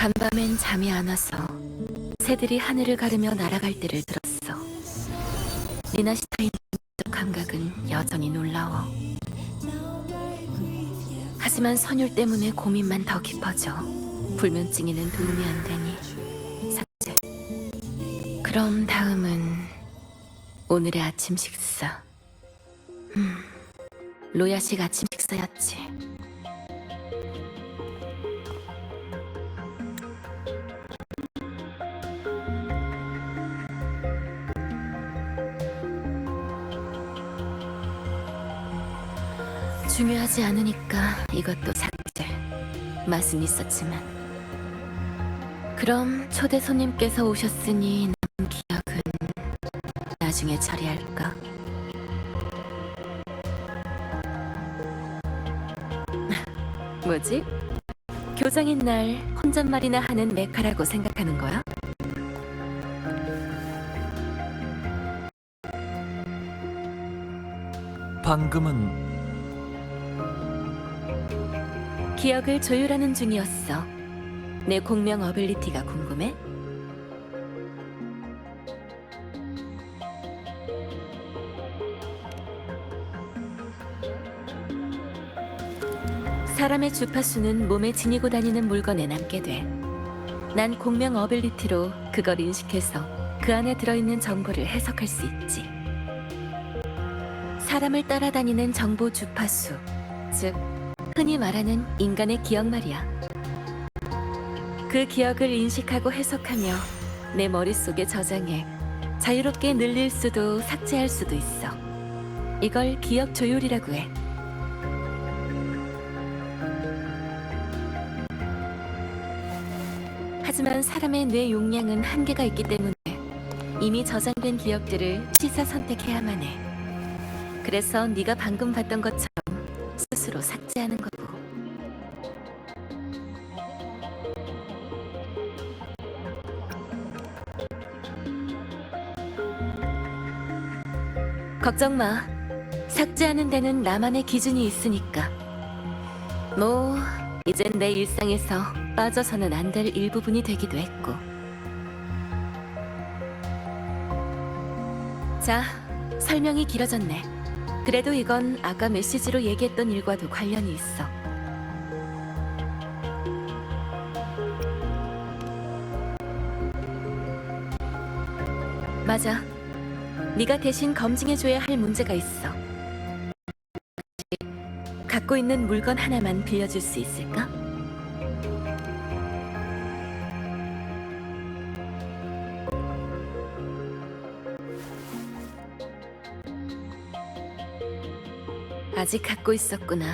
간밤엔 잠이 안 와서 새들이 하늘을 가르며 날아갈 때를 들었어. 리나시타인의 감각은 여전히 놀라워. 하지만 선율 때문에 고민만 더 깊어져. 불면증에는 도움이 안 되니 삭제. 그럼 다음은 오늘의 아침 식사. 로야식 아침 식사였지. 중요하지 않으니까 이것도 삭제. 맛은 있었지만. 그럼 초대 손님께서 오셨으니 남은 기억은 나중에 처리할까? 뭐지? 교장인 날 혼잣말이나 하는 메카라고 생각하는 거야? 방금은 기억을 조율하는 중이었어. 내 공명 어빌리티가 궁금해? 사람의 주파수는 몸에 지니고 다니는 물건에 남게 돼. 난 공명 어빌리티로 그걸 인식해서 그 안에 들어있는 정보를 해석할 수 있지. 사람을 따라다니는 정보 주파수, 즉 흔히 말하는 인간의 기억 말이야. 그 기억을 인식하고 해석하며 내 머릿속에 저장해 자유롭게 늘릴 수도 삭제할 수도 있어. 이걸 기억 조율이라고 해. 하지만 사람의 뇌 용량은 한계가 있기 때문에 이미 저장된 기억들을 시사 선택해야만 해. 그래서 네가 방금 봤던 것처럼 스스로 삭제하는 거고. 걱정 마. 삭제하는 데는 나만의 기준이 있으니까. 뭐 이젠 내 일상에서 빠져서는 안 될 일부분이 되기도 했고. 자, 설명이 길어졌네. 그래도 이건 아까 메시지로 얘기했던 일과도 관련이 있어. 맞아. 네가 대신 검증해줘야 할 문제가 있어. 갖고 있는 물건 하나만 빌려줄 수 있을까? 아직 갖고 있었구나.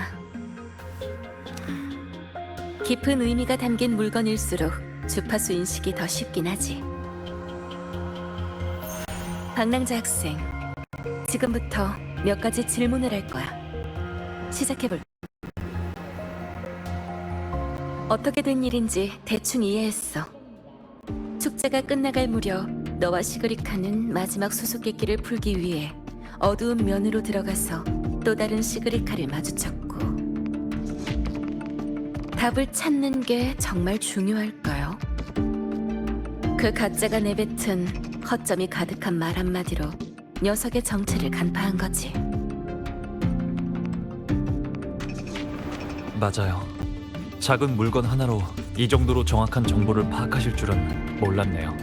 깊은 의미가 담긴 물건일수록 주파수 인식이 더 쉽긴 하지. 방랑자 학생, 지금부터 몇 가지 질문을 할 거야. 시작해볼까? 어떻게 된 일인지 대충 이해했어. 축제가 끝나갈 무렵 너와 시그리카는 마지막 수수께끼를 풀기 위해 어두운 면으로 들어가서 또 다른 시그리카를 마주쳤고. 답을 찾는 게 정말 중요할까요? 그 가짜가 내뱉은 허점이 가득한 말 한마디로 녀석의 정체를 간파한 거지. 맞아요. 작은 물건 하나로 이 정도로 정확한 정보를 파악하실 줄은 몰랐네요.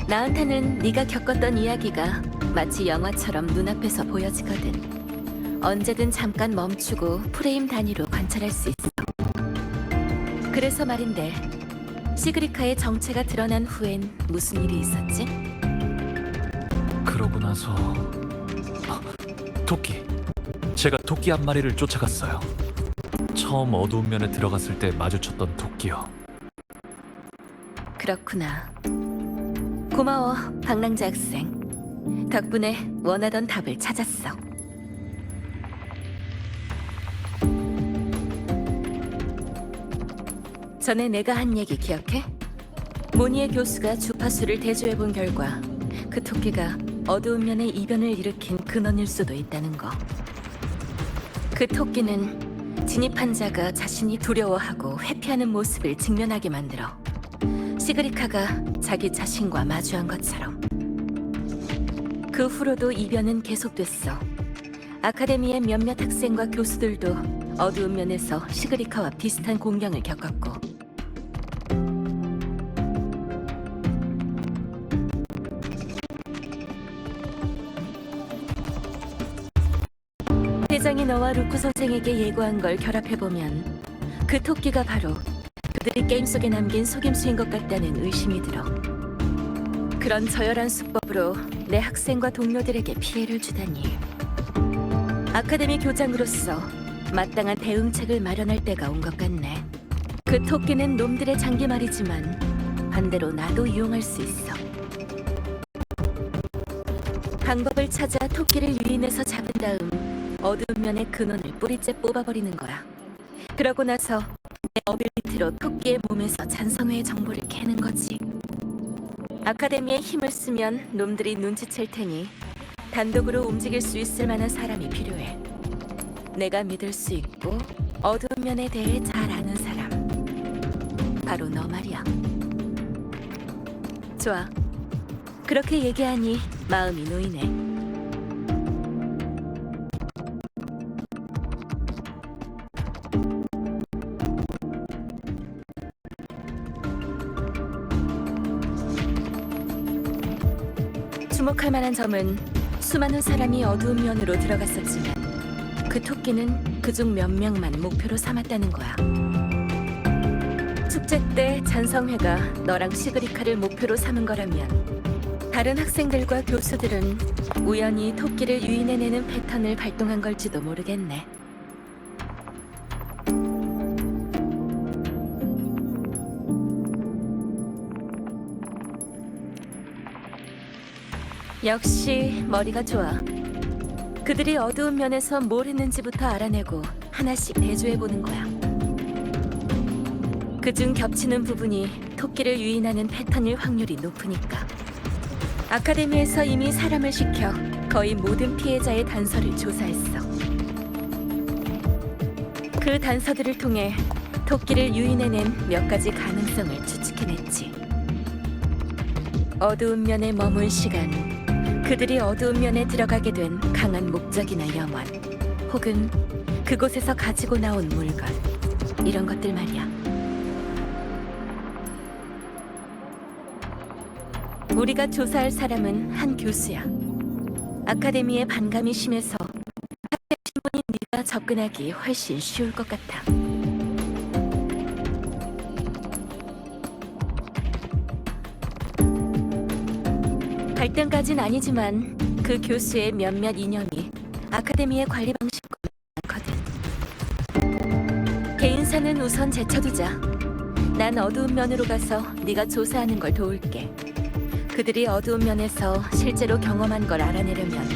나한테는 네가 겪었던 이야기가 마치 영화처럼 눈앞에서 보여지거든. 언제든 잠깐 멈추고 프레임 단위로 관찰할 수 있어. 그래서 말인데, 시그리카의 정체가 드러난 후엔 무슨 일이 있었지? 그러고 나서 토끼. 제가 토끼 한 마리를 쫓아갔어요. 처음 어두운 면에 들어갔을 때 마주쳤던 토끼요. 그렇구나. 고마워, 방랑자 학생. 덕분에 원하던 답을 찾았어. 전에 내가 한 얘기 기억해? 모니에 교수가 주파수를 대조해본 결과 그 토끼가 어두운 면의 이변을 일으킨 근원일 수도 있다는 거. 그 토끼는 진입한 자가 자신이 두려워하고 회피하는 모습을 직면하게 만들어 시그리카가 자기 자신과 마주한 것처럼. 그 후로도 이변은 계속됐어. 아카데미의 몇몇 학생과 교수들도 어두운 면에서 시그리카와 비슷한 공경을 겪었고, 대장이 너와 루크 선생에게 예고한 걸 결합해보면 그 토끼가 바로 그들이 게임 속에 남긴 속임수인 것 같다는 의심이 들어. 그런 저열한 수법으로 내 학생과 동료들에게 피해를 주다니. 아카데미 교장으로서 마땅한 대응책을 마련할 때가 온 것 같네. 그 토끼는 놈들의 장기말이지만 반대로 나도 이용할 수 있어. 방법을 찾아 토끼를 유인해서 잡은 다음 어두운 면의 근원을 뿌리째 뽑아버리는 거야. 그러고 나서 내 어빌리티로 토끼의 몸에서 잔성회의 정보를 캐는 거지. 아카데미에 힘을 쓰면 놈들이 눈치챌 테니 단독으로 움직일 수 있을 만한 사람이 필요해. 내가 믿을 수 있고 어두운 면에 대해 잘 아는 사람. 바로 너 말이야. 좋아. 그렇게 얘기하니 마음이 놓이네. 주목할 만한 점은 수많은 사람이 어두운 면으로 들어갔었지만 그 토끼는 그중 몇 명만 목표로 삼았다는 거야. 축제 때 잔성회가 너랑 시그리카를 목표로 삼은 거라면 다른 학생들과 교수들은 우연히 토끼를 유인해내는 패턴을 발동한 걸지도 모르겠네. 역시 머리가 좋아. 그들이 어두운 면에서 뭘 했는지부터 알아내고 하나씩 대조해보는 거야. 그중 겹치는 부분이 토끼를 유인하는 패턴일 확률이 높으니까. 아카데미에서 이미 사람을 시켜 거의 모든 피해자의 단서를 조사했어. 그 단서들을 통해 토끼를 유인해낸 몇 가지 가능성을 추측해냈지. 어두운 면에 머물 시간, 그들이 어두운 면에 들어가게 된 강한 목적이나 염원, 혹은 그곳에서 가지고 나온 물건, 이런 것들 말이야. 우리가 조사할 사람은 한 교수야. 아카데미에 반감이 심해서 학생 신분인 네가 접근하기 훨씬 쉬울 것 같아. 갈등까진 아니지만 그 교수의 몇몇 이념이 아카데미의 관리 방식과 많거든. 개인사는 우선 제쳐두자. 난 어두운 면으로 가서 네가 조사하는 걸 도울게. 그들이 어두운 면에서 실제로 경험한 걸 알아내려면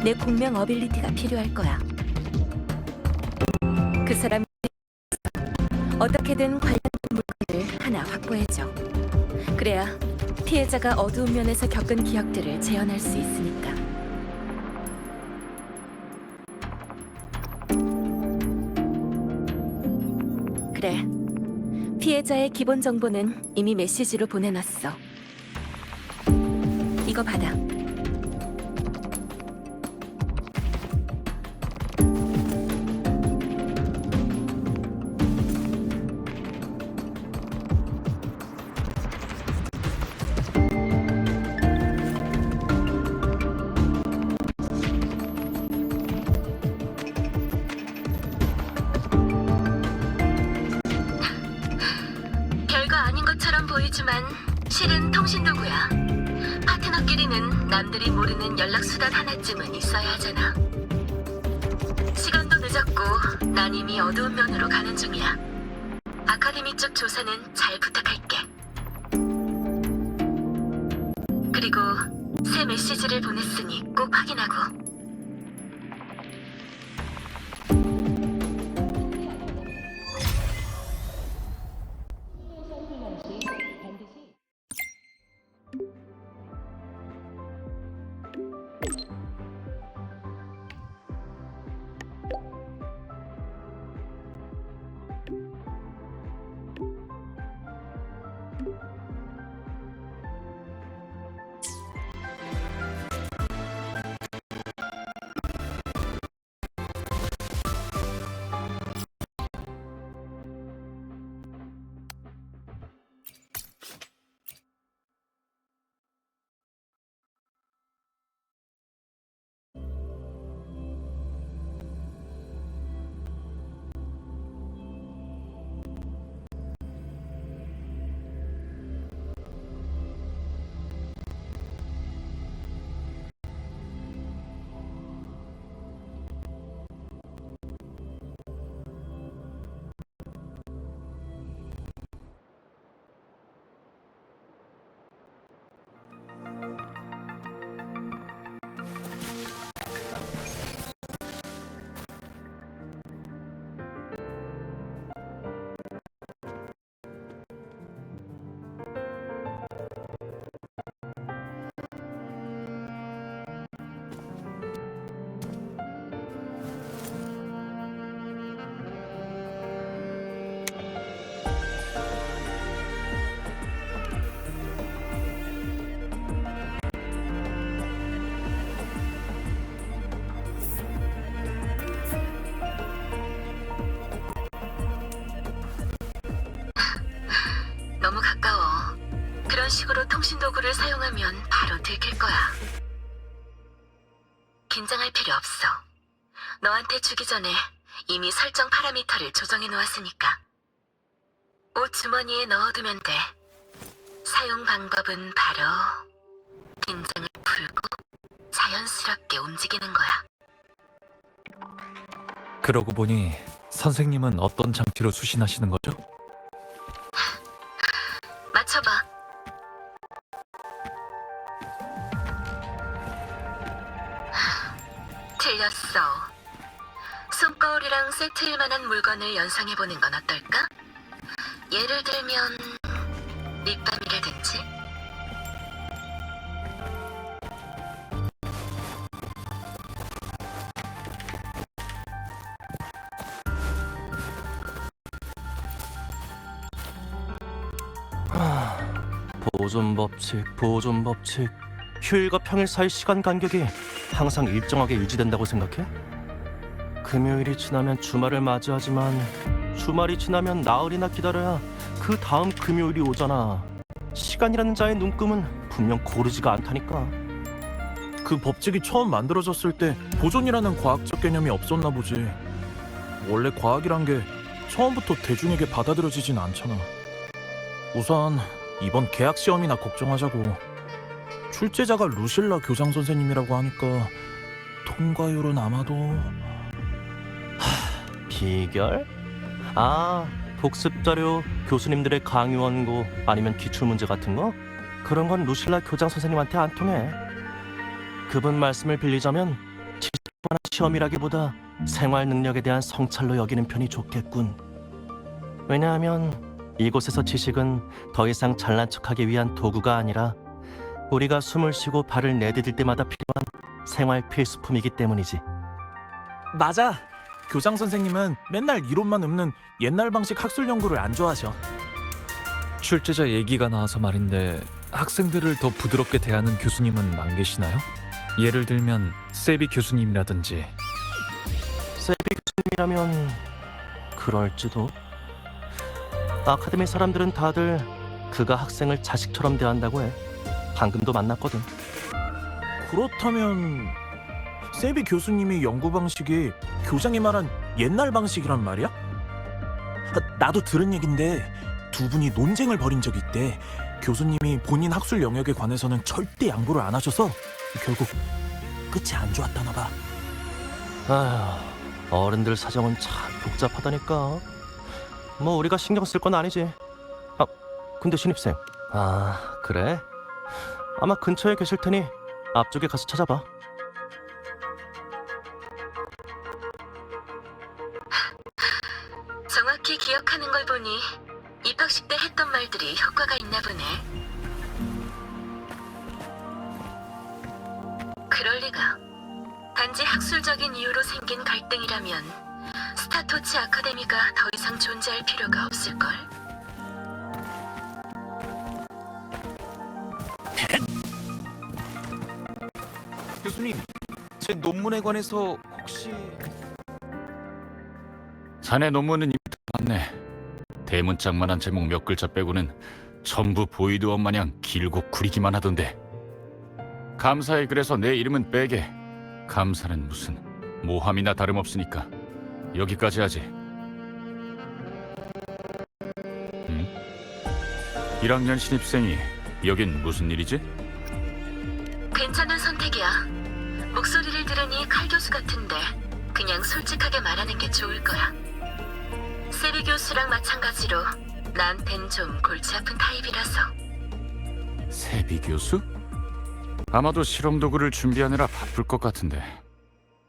내 공명 어빌리티가 필요할 거야. 그 사람이 어떻게든 관련된 물건을 하나 확보해줘. 그래야 피해자가 어두운 면에서 겪은 기억들을 재현할 수 있으니까. 그래. 피해자의 기본 정보는 이미 메시지로 보내놨어. 이거 받아. 별거 아닌 것처럼 보이지만 실은 통신도구야. 파트너끼리는 남들이 모르는 연락수단 하나쯤은 있어야 하잖아. 시간도 늦었고 난 이미 어두운 면으로 가는 중이야. 아카데미 쪽 조사는 잘 부탁할게. 그리고 새 메시지를 보냈으니 꼭 확인하고. 이런 식으로 통신 도구를 사용하면 바로 들킬 거야. 긴장할 필요 없어. 너한테 주기 전에 이미 설정 파라미터를 조정해 놓았으니까. 옷 주머니에 넣어두면 돼. 사용 방법은 바로 긴장을 풀고 자연스럽게 움직이는 거야. 그러고 보니 선생님은 어떤 장치로 수신하시는 거죠? 맞춰봐. 틀렸어. 손거울이랑 세트일 만한 물건을 연상해보는 건 어떨까? 예를 들면 립밤이라든지. 보존 법칙. 휴일과 평일 사이 시간 간격이 항상 일정하게 유지된다고 생각해? 금요일이 지나면 주말을 맞이하지만 주말이 지나면 나흘이나 기다려야 그 다음 금요일이 오잖아. 시간이라는 자의 눈금은 분명 고르지가 않다니까. 그 법칙이 처음 만들어졌을 때 보존이라는 과학적 개념이 없었나 보지. 원래 과학이란 게 처음부터 대중에게 받아들여지진 않잖아. 우선 이번 계약 시험이나 걱정하자고. 출제자가 루실라 교장 선생님이라고 하니까 통과율은 아마도... 비결? 아, 복습 자료, 교수님들의 강의 원고 아니면 기출 문제 같은 거? 그런 건 루실라 교장 선생님한테 안 통해. 그분 말씀을 빌리자면 지식이나 시험이라기보다 생활 능력에 대한 성찰로 여기는 편이 좋겠군. 왜냐하면 이곳에서 지식은 더 이상 잘난 척하기 위한 도구가 아니라 우리가 숨을 쉬고 발을 내디딜 때마다 필요한 생활 필수품이기 때문이지. 맞아. 교장 선생님은 맨날 이론만 읊는 옛날 방식 학술 연구를 안 좋아하셔. 출제자 얘기가 나와서 말인데 학생들을 더 부드럽게 대하는 교수님은 안 계시나요? 예를 들면 세비 교수님이라든지. 세비 교수님이라면 그럴지도. 아카데미 사람들은 다들 그가 학생을 자식처럼 대한다고 해. 방금도 만났거든. 그렇다면 세비 교수님의 연구 방식이 교장이 말한 옛날 방식이란 말이야? 나도 들은 얘긴데 두 분이 논쟁을 벌인 적이 있대. 교수님이 본인 학술 영역에 관해서는 절대 양보를 안 하셔서 결국 끝이 안 좋았다나 봐. 아휴, 어른들 사정은 참 복잡하다니까. 뭐 우리가 신경 쓸 건 아니지. 아, 근데 신입생. 아, 그래? 아마 근처에 계실 테니 앞쪽에 가서 찾아봐. 정확히 기억하는 걸 보니 입학식 때 했던 말들이 효과가 있나 보네. 그럴 리가. 단지 학술적인 이유로 생긴 갈등이라면 스타토치 아카데미가 더 이상 존재할 필요가 없을걸? 교수님, 제 논문에 관해서 혹시... 자네 논문은 이미 다 봤네. 대문짝만한 제목 몇 글자 빼고는 전부 보이드원 마냥 길고 구리기만 하던데. 감사에 그래서 내 이름은 빼게. 감사는 무슨 모함이나 다름없으니까 여기까지 하지. 1학년 신입생이 여긴 무슨 일이지? 괜찮은 선택이야. 목소리를 들으니 칼 교수 같은데 그냥 솔직하게 말하는 게 좋을 거야. 세비 교수랑 마찬가지로 나한텐 좀 골치 아픈 타입이라서. 세비 교수? 아마도 실험 도구를 준비하느라 바쁠 것 같은데.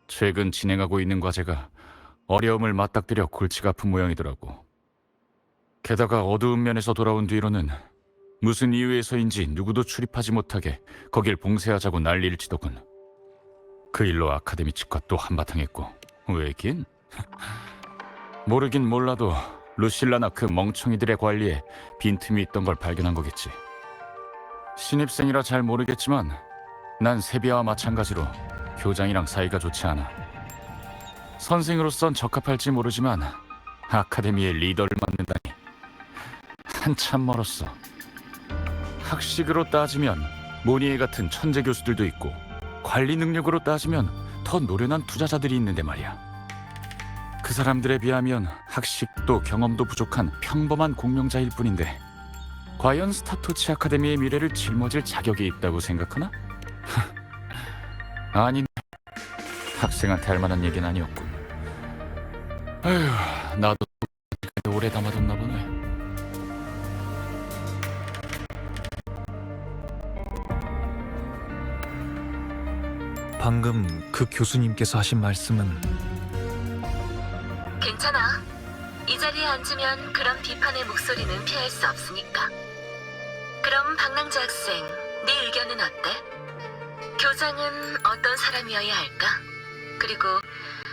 최근 진행하고 있는 과제가 어려움을 맞닥뜨려 골치가 아픈 모양이더라고. 게다가 어두운 면에서 돌아온 뒤로는 무슨 이유에서인지 누구도 출입하지 못하게 거길 봉쇄하자고 난리일지도군. 그 일로 아카데미 측과 또 한바탕 했고. 왜긴? 모르긴 몰라도 루실라나 그 멍청이들의 관리에 빈틈이 있던 걸 발견한 거겠지. 신입생이라 잘 모르겠지만 난 세비야와 마찬가지로 교장이랑 사이가 좋지 않아. 선생으로선 적합할지 모르지만 아카데미의 리더를 맡는다니 한참 멀었어. 학식으로 따지면 모니에 같은 천재 교수들도 있고 관리 능력으로 따지면 더 노련한 투자자들이 있는데 말이야. 그 사람들에 비하면 학식도 경험도 부족한 평범한 공명자일 뿐인데 과연 스타토치 아카데미의 미래를 짊어질 자격이 있다고 생각하나? 아니, 학생한테 할 만한 얘기는 아니었군. 아휴, 나도 오래 담아뒀나 보네. 방금 그 교수님께서 하신 말씀은 괜찮아. 이 자리에 앉으면 그런 비판의 목소리는 피할 수 없으니까. 그럼 박랑자 학생, 네 의견은 어때? 교장은 어떤 사람이어야 할까? 그리고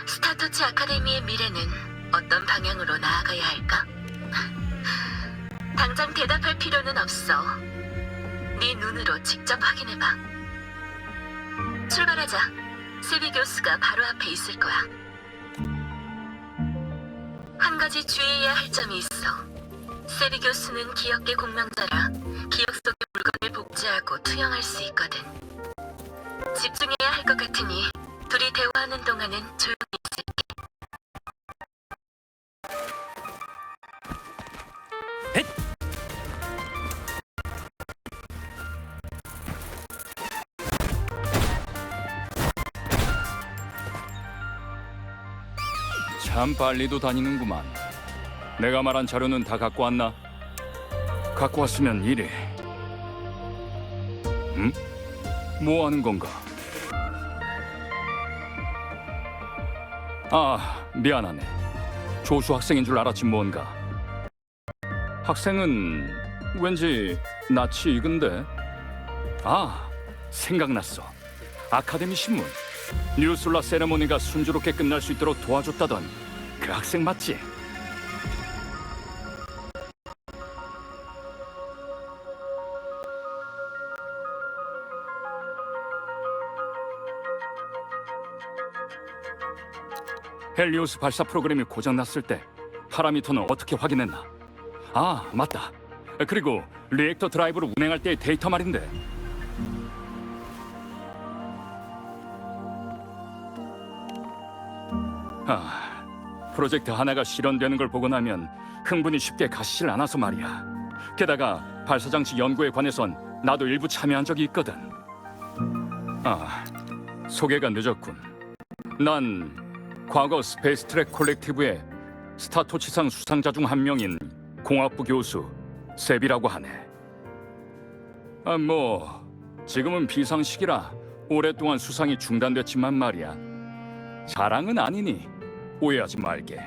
스타토치 아카데미의 미래는 어떤 방향으로 나아가야 할까? 당장 대답할 필요는 없어. 네 눈으로 직접 확인해봐. 출발하자. 세비 교수가 바로 앞에 있을 거야. 한 가지 주의해야 할 점이 있어. 세비 교수는 기억계 공명자라 기억 속의 물건을 복제하고 투영할 수 있거든. 집중해야 할 것 같으니 둘이 대화하는 동안은 조용히 있을게. 참 빨리도 다니는구만. 내가 말한 자료는 다 갖고 왔나? 갖고 왔으면 이래. 응? 뭐 하는 건가? 아, 미안하네. 조수 학생인 줄 알았지 뭔가. 학생은 왠지 낯이 익은데. 아, 생각났어. 아카데미 신문. 뉴슬라 세레모니가 순조롭게 끝날 수 있도록 도와줬다던 그 학생 맞지? 헬리오스 발사 프로그램이 고장났을 때 파라미터는 어떻게 확인했나? 아, 맞다. 그리고 리액터 드라이브를 운행할 때의 데이터 말인데. 아, 프로젝트 하나가 실현되는 걸 보고 나면 흥분이 쉽게 가시질 않아서 말이야. 게다가 발사장치 연구에 관해선 나도 일부 참여한 적이 있거든. 아, 소개가 늦었군. 난 과거 스페이스 트랙 콜렉티브의 스타토치상 수상자 중 한 명인 공학부 교수 세비라고 하네. 아, 뭐 지금은 비상시기라 오랫동안 수상이 중단됐지만 말이야. 자랑은 아니니 오해하지 말게.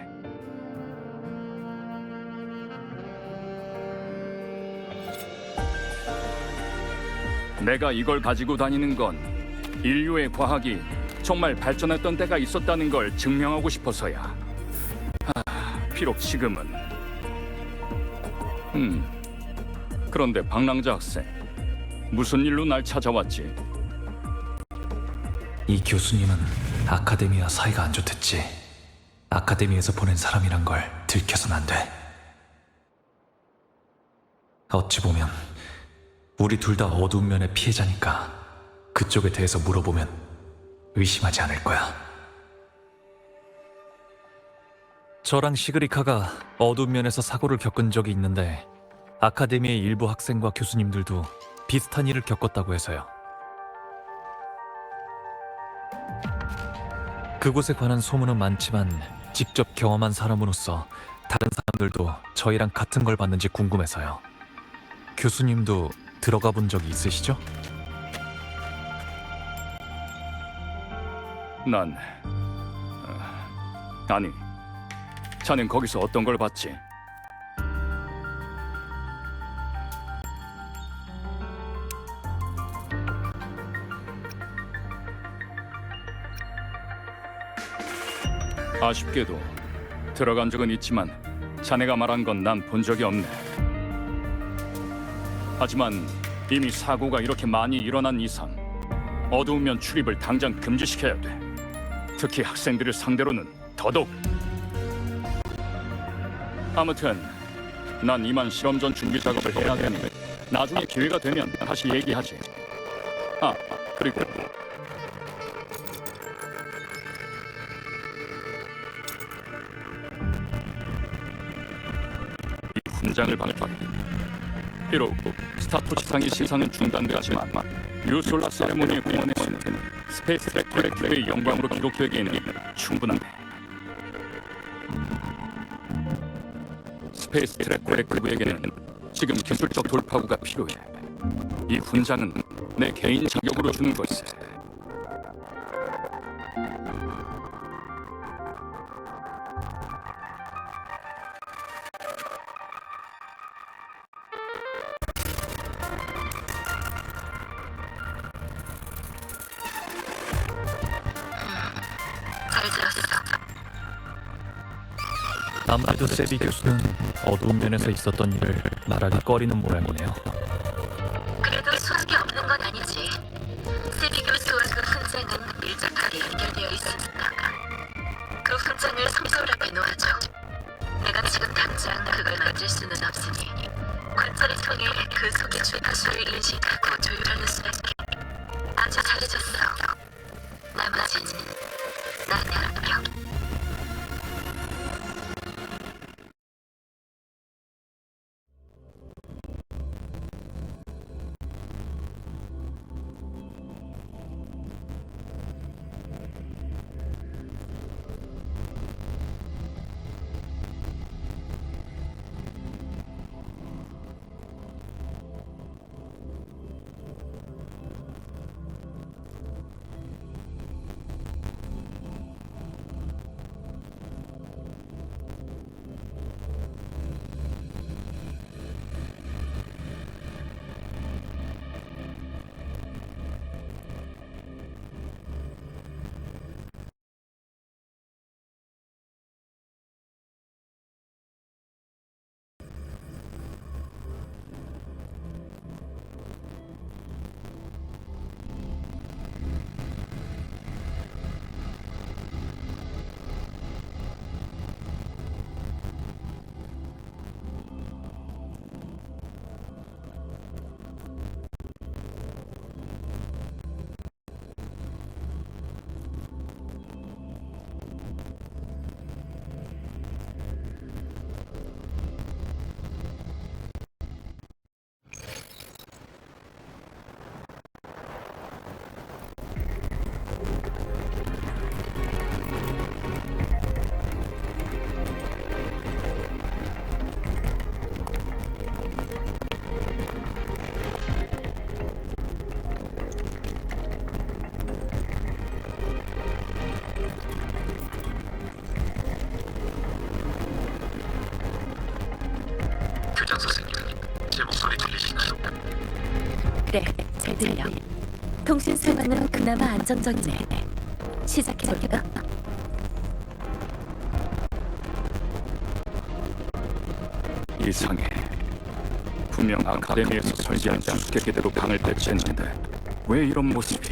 내가 이걸 가지고 다니는 건 인류의 과학이 정말 발전했던 때가 있었다는 걸 증명하고 싶어서야. 비록 지금은. 그런데 박랑자 학생, 무슨 일로 날 찾아왔지? 이 교수님은 아카데미와 사이가 안 좋댔지. 아카데미에서 보낸 사람이란 걸 들켜선 안 돼. 어찌 보면 우리 둘 다 어두운 면의 피해자니까 그쪽에 대해서 물어보면 의심하지 않을 거야. 저랑 시그리카가 어두운 면에서 사고를 겪은 적이 있는데 아카데미의 일부 학생과 교수님들도 비슷한 일을 겪었다고 해서요. 그곳에 관한 소문은 많지만 직접 경험한 사람으로서 다른 사람들도 저희랑 같은 걸 봤는지 궁금해서요. 교수님도 들어가 본 적이 있으시죠? 난... 아니, 자넨 거기서 어떤 걸 봤지? 아쉽게도 들어간 적은 있지만 자네가 말한 건 난 본 적이 없네. 하지만 이미 사고가 이렇게 많이 일어난 이상 어두우면 출입을 당장 금지시켜야 돼. 특히 학생들을 상대로는 더더욱. 아무튼 난 이만 실험전 준비 작업을 해야 되니 나중에 기회가 되면 다시 얘기하지. 아, 그리고 이 훈장을 발표하게. 비록 스타토치상의 시상은 중단되었지만 유솔라 세레모니의 공헌의 순간은 스페이스 트랙 콜렉티브의 영광으로 기록되기에는 충분하네. 스페이스 트랙 콜렉티브에게는 지금 기술적 돌파구가 필요해. 이 훈장은 내 개인 자격으로 주는 것이세. 잘 들었어. 아무래도 세비 교수는 어두운 면에서 있었던 일을 말하기 꺼리는 모양이네요. 그래도 수학이 없는 건 아니지. 세비 교수와 그 훈장은 밀접하게 연결되어 있으니까. 그 훈장을 성소울 앞에 놓아줘. 내가 지금 당장 그걸 만질 수는 없으니 관절을 통해 그 속의 주파수를 인식하고 조율하는 수밖에. 아주 잘해줬어. 나머지는 나한테 맡겨. 교장 선생님, 제 목소리 들리시나요? 그래, 잘 들려. 통신 수단은 그나마 안정적이네. 시작해볼까? 이상해. 분명 아카데미에서 설계한 수수께끼대로 방을 배치했는데 왜 이런 모습이?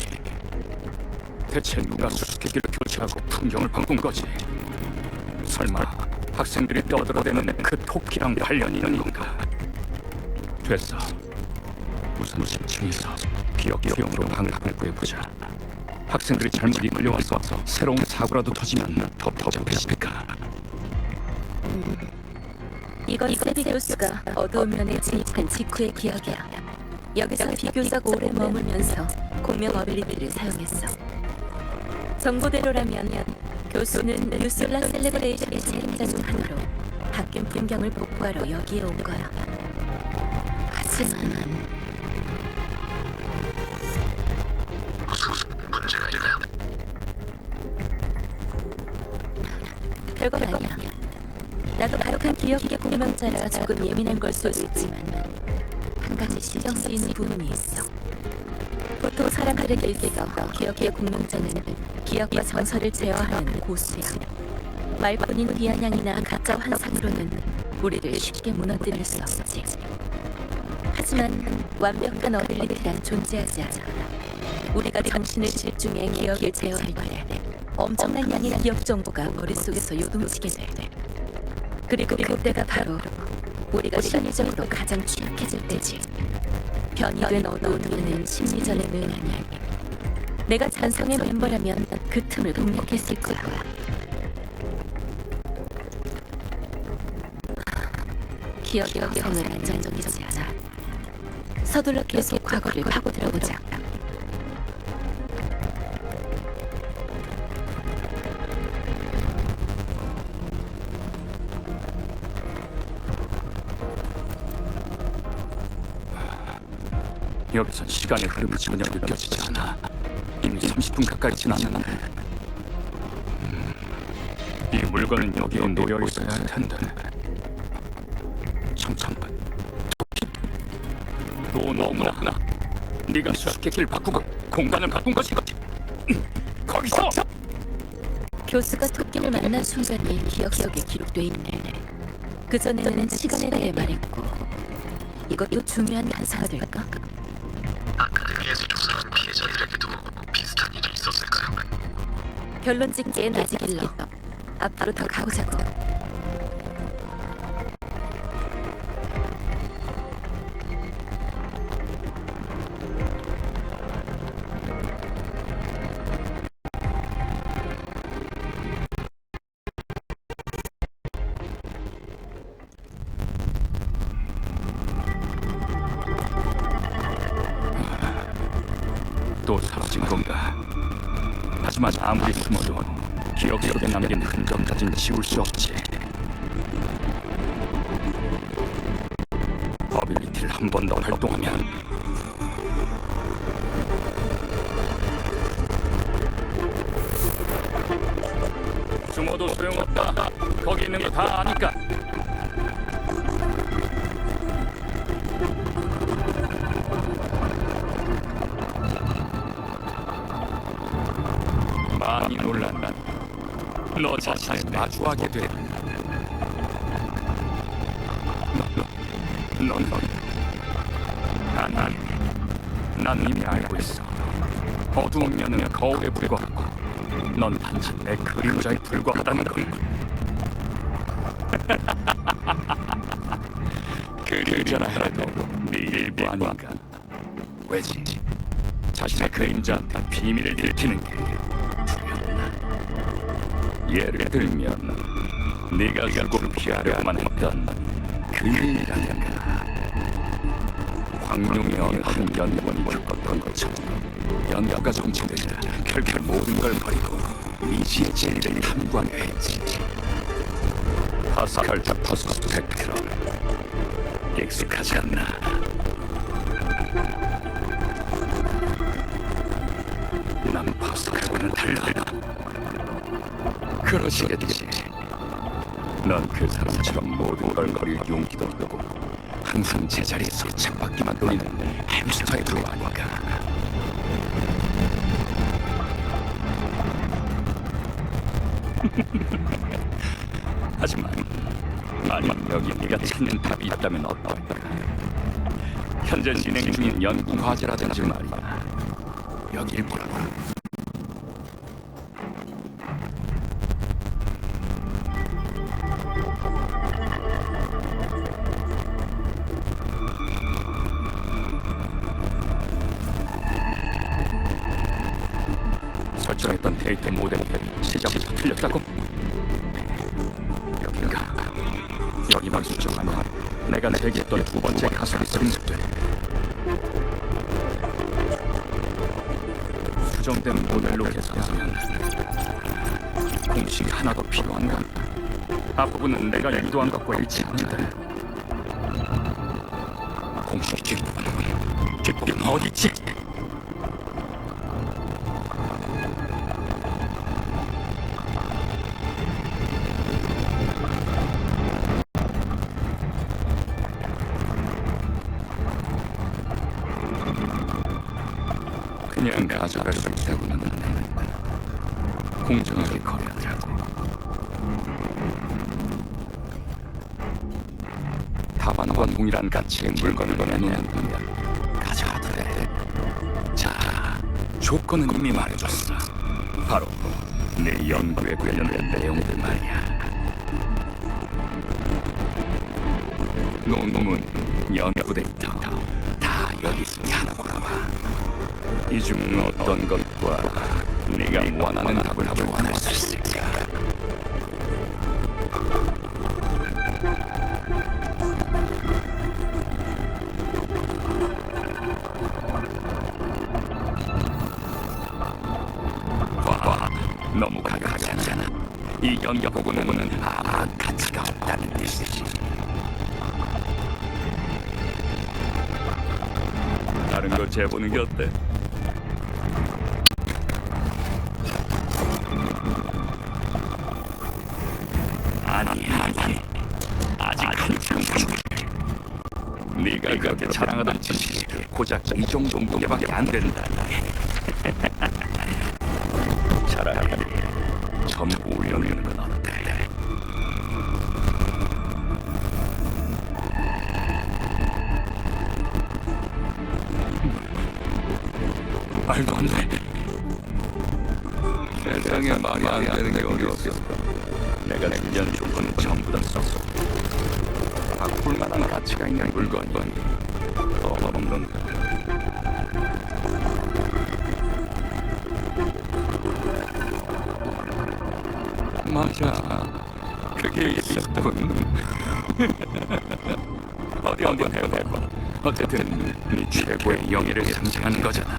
대체 누가 수수께끼를 교체하고 풍경을 바꾼 거지? 설마 학생들이 떠들어대는 그 토끼랑 관련이 있는 건가? 됐어. 우선 10층에서 기억으로 방을 바꾸어보자. 학생들이 잘못 이끌려와서 새로운 사고라도 터지면 더 복잡해질까? 이건 세비 교수가 어두운 면에 진입한 직후의 기억이야. 여기서 비교적 오래 머물면서 공명 어빌리티를 사용했어. 정보대로라면 교수는 유솔라 셀레브레이션의 책임자 중 하나로 바뀐 풍경을 복구하러 여기에 온 거야. 하지만 무슨 문제가 있나요? 별건 아니야. 나도 가혹한 기억의 공명자라 조금 예민한 걸 수도 있지만 한 가지 신경 쓰이는 부분이 있어. 보통 사람들에게 있어 기억의 공명자는 기억과 정서를 제어하는 고수야. 말뿐인 비아냥이나 가짜 환상으로는 우리를 쉽게 무너뜨릴 수 없지. 하지만 완벽한 어빌리티란 존재하지 않아. 우리가 당신을 집중해 기억을 제어할 때 엄청난 양의 기억 정보가 머릿속에서 요동치게 돼. 그리고 그때가 바로 우리가 심리적으로 가장 취약해질 때지. 변이 된 어두운 눈은 심리전에 능하니 내가 잔성의 멤버라면 그 틈을 공략했을 거야. 기억의 형성을 안정적이지 않아. 서둘러 계속 과거를 파고 들어보자. 여기선 시간의 흐름이 전혀 느껴지지 않아. 이미 30분 가까이 지났는데. 이 물건은 여기에 놓여 있어야 할 텐데. 잠깐만. 또 너무나. 네가 수수께끼를 바꾸고 공간을 바꾼 것이 거기서. 교수가 토끼를 만난 순간이 기억 속에 기록돼 있네. 그 전에는 시간에 대해 말했고 이것도 중요한 단서가 될까? 아까 예수 조사한 피해자들에게도 비슷한 일이 있었을까요? 결론 짓기엔 아직 일러. 앞으로 더 가보자고. 또 사라진 건가? 하지만 아무리 숨어도 기억 속에 남긴 흔적까진 지울 수 없지. 어빌리티를 한 번 더 활동하면 숨어도 소용없다. 거기 있는 거 다 아니까. 많이 놀란다. 너 자신을 마주하게 돼. 난 이미 알고 있어. 어두운 면은 거울에 불과하고 넌 단지 내 그림자에 불과하다는 걸. 그림자라 해도 네 일부 아닌가. 왜지? 자신의 그림자한테 비밀을 들키는 게 두렵나? 예를 들면 네가 결국 피하려만 했던 그 일이라든가 광룡이 어느 한 연구원이 겪었던 것처럼 연구가 정체되자 결국 모든 걸 버리고 미지의 진리를 탐구하려 했지. 파스칼 잡터스 스펙트럼 익숙하지 않나? 난 파스칼과는 달라. 그러시겠지. 넌 그 사람처럼 모든 걸 버릴 용기도 없고 항상 제자리에서 창밖에만 돌리는 햄스터에 들어가니까. 하지만 만약 여기 네가 찾는 답이 있다면 어떨까? 현재 진행 중인 연구 과제라든지 말이야. 여길 보라고. 설정했던 데이터 모델이 시작부터 틀렸다고? 여긴가? 여기만 수정하면 내가 제기했던 두 번째 가설이 성립돼. 수정된 모델로 계산하면 공식이 하나 더 필요한가? 앞부분은 내가 유도한 것과 일치하는데 공식 뒷부분은 어디지? 그냥 가져갈 수 있다고는 안 된다. 공정하게 거래하자고. 다반과 동일한 가치의 물건을 내놓는다면 가져가도 돼. 자, 조건은 이미 말해줬어. 바로 내 연구에 관련된 내용들 말이야. 논문, 연구 데이터 다 여기 있으니 보라. 이 중 어떤 것과 네가 원하는 답을 교환할 수 있을까? 봐, 너무 가까지 않잖아. 이 연구 보고는 아무런 가치가 없다는 뜻이지. 다른 걸 재보는 게 어때? 아니, 아직 한참 네가 그렇게 자랑하던 지식이 고작 이 정도밖에 안 된다. 차라리 전부 올려놓는 건 어때? 말도 안 돼. 세상에 말이 안 되는 게 어디 없어. 내가 준비한 조건은 전부 다 썼어. 바꿀 만한 가치가 있는 물건이 더 없는 거야. 맞아. 그게 있었던. 어디 한번 해봐. 어쨌든 네 최고의 영예를 상징하는 거잖아.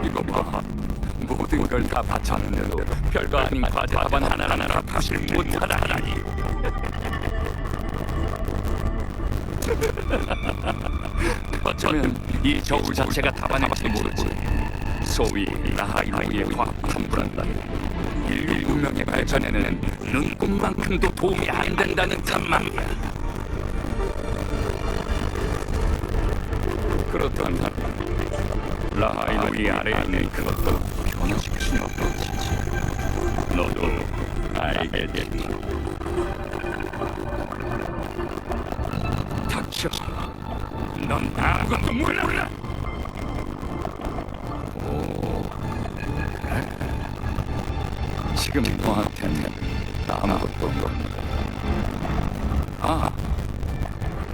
이거 봐. 모든 걸 다 바쳤는데도 별거 아닌 과제 답안 하나하나 답을 못하다니. 어쩌면 이 저울 자체가 답안일지도 모르지. 소위 라하이노의 과학 탐구란다. 인류 문명의 발전에는 눈꽃만큼도 도움이 안 된다는 참 말이야. 그렇다면 라하이노의 아래에 있는 그것도 변화시킬 수는 없지. 너도 알겠지. 닥쳐. 넌 아무것도 몰라. 오, 그래. 지금 너한테는 아무것도 없는 거야. 아,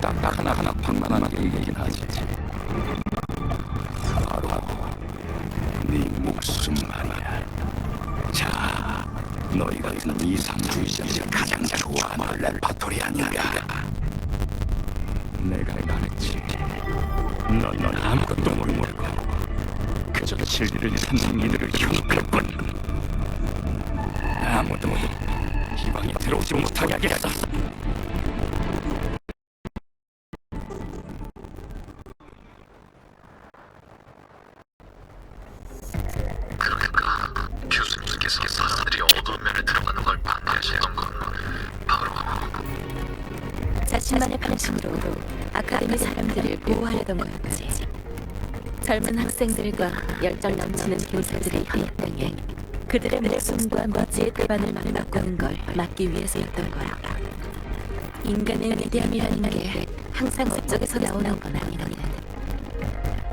딱 하나 방만하게 얘기긴 하지. 바로 네 목숨 말이야. 자, 너희 같은 이상주의자들이 가장 좋아하는 레파토리 아닌가? 내가 말했지. 넌 아무것도 모르고 그저 진리를 찾는 이들을 흉할 뿐. 아무도 이 방에 들어오지 못하게 하겠어. 그러니까 교수님께서 사람들이 어두운 면에 들어가는 걸 반대하시는 건 바로 자신만의 방식으로 아카데미 사람들을 보호하려던 거였지. 젊은 학생들과 열정 넘치는 교사들의 협력당에 그들의 목숨과 멋지의 대반을 바꾸는 걸 막기 위해서였던 거야. 인간의 위대함이라는 게 항상 어쪽에서 나오는 건 아니거든.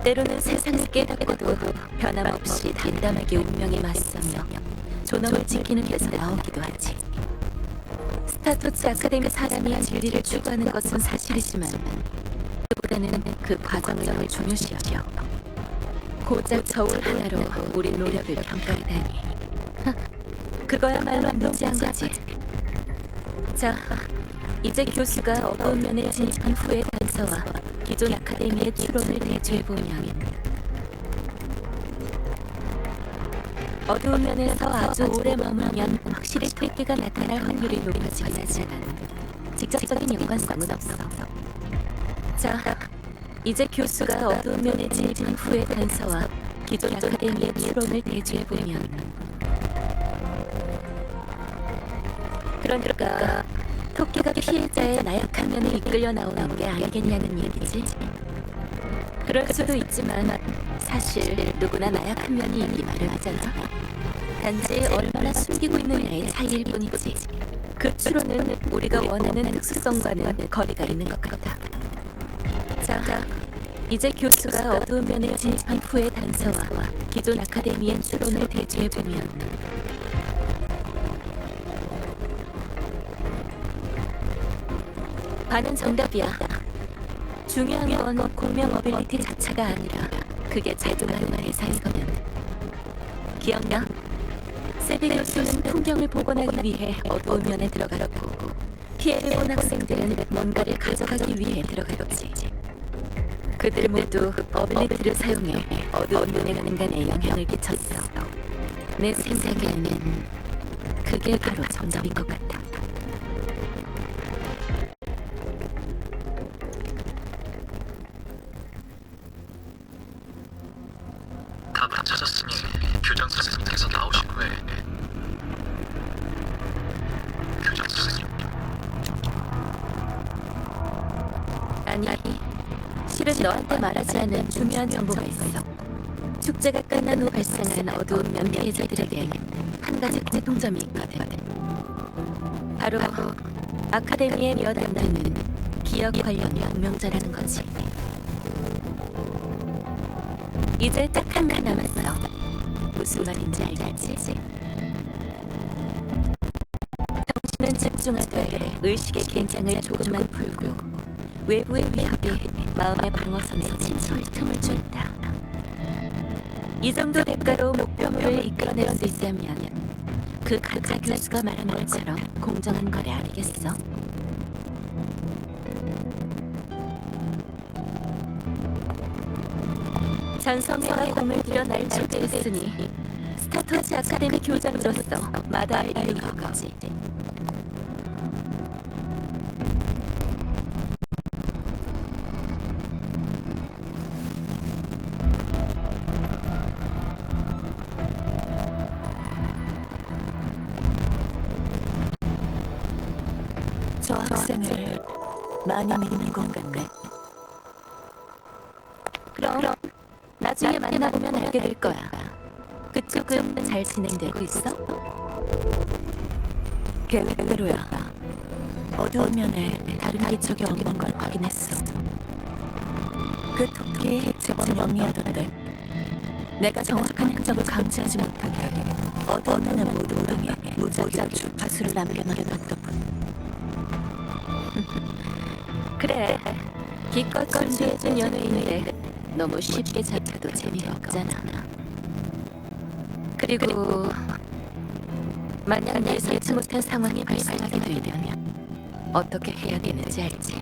때로는 세상을 깨닫고도 변함없이 담담하게 운명에 맞서며 존엄을 지키는 데서 나오기도 하지. 스타토츠 아카데미 사람이 진리를 추구하는 것은 사실이지만 그보다는 그 과정을 중요시하죠. 고작 저울 하나로 우리 노력을 평가하다니. 그거야말로 무지한 거지. 자, 이제 교수가 어두운 면에 진입한 후의 단서와 기존 아카데미의 추론을 대조해보면 어두운 면에서 아주 오래 머물면 확실히 특기가 나타날 확률이 높아지긴 하지만 직접적인 연관성은 없어. 자, 이제 교수가 어두운 면에 진입한 후의 단서와 기존 아카데미의 추론을 대조해보면 그러니까 토끼가 피해자의 나약한 면을 이끌려 나오는 게 아니겠냐는 얘기지. 그럴 수도 있지만 사실 누구나 나약한 면이 있기 마련하잖아. 단지 얼마나 숨기고 있느냐의 차이일 뿐이지. 그 추론은 우리가 원하는 특수성과는 거리가 있는 것 같아. 자, 이제 교수가 어두운 면에 진입한 후의 단서와 기존 아카데미의 추론을 대조해보면 반은 정답이야. 중요한 건 공명 어빌리티 자체가 아니라 그게 작동하는 대상이거든. 기억나? 세비 교수는 풍경을 복원하기 위해 어두운 면에 들어갔고 피해를 본 학생들은 뭔가를 가져가기 위해 들어갔지. 그들 모두 어빌리티를 사용해 어두운 면에 가는 간에 영향을 끼쳤어. 내 생각에는 그게 바로 정답인 것 같아. 답을 찾았으니 교장 선생님께서 나오신 후에 교장 선생님 아니, 실은 너한테 말하지 않은 중요한 정보가 있어. 축제가 끝난 후 발생한 어두운 면 피해자들에게 한 가지 공통점이 있거든. 바로 아카데미의 몇 안들은 기억 관련 명명자라는 거지. 이제 딱 한 가 남았어. 무슨 말인지 알겠지? 정신은 집중하되 의식의 긴장을 조금만 풀고 외부의 위협이 마음의 방어선에 침몰 틈을 준다. 이 정도 대가로 목표물을 이끌어낼 수 있다면 그 가짜 교수가 말한 것처럼 공정한 거래 아니겠어? 전성회와 공을 들여 날 초대했으니 스타터즈 아카데미 교장으로서 마다할 이유가 없지. 저 학생을 많이 믿는 건 같네. 그럼 나중에 만나보면 알게 될 거야. 그쪽은 잘 진행되고 있어? 계획대로야. 어두운 면에 다른 기척이 없는 걸 확인했어. 그 토끼 제법 영리하던데. 내가 정확한 흔적을 감지하지 못하게 어두운 면의 모든 방에 무작위로 주파수를 남겨놓았더군. 그래, 기껏 건조해진 연예인인데 너무 쉽게 잡혀도 재미가 없잖아. 그리고 만약 예상치 못한 상황이 발생하게 되면 어떻게 해야 되는지 알지?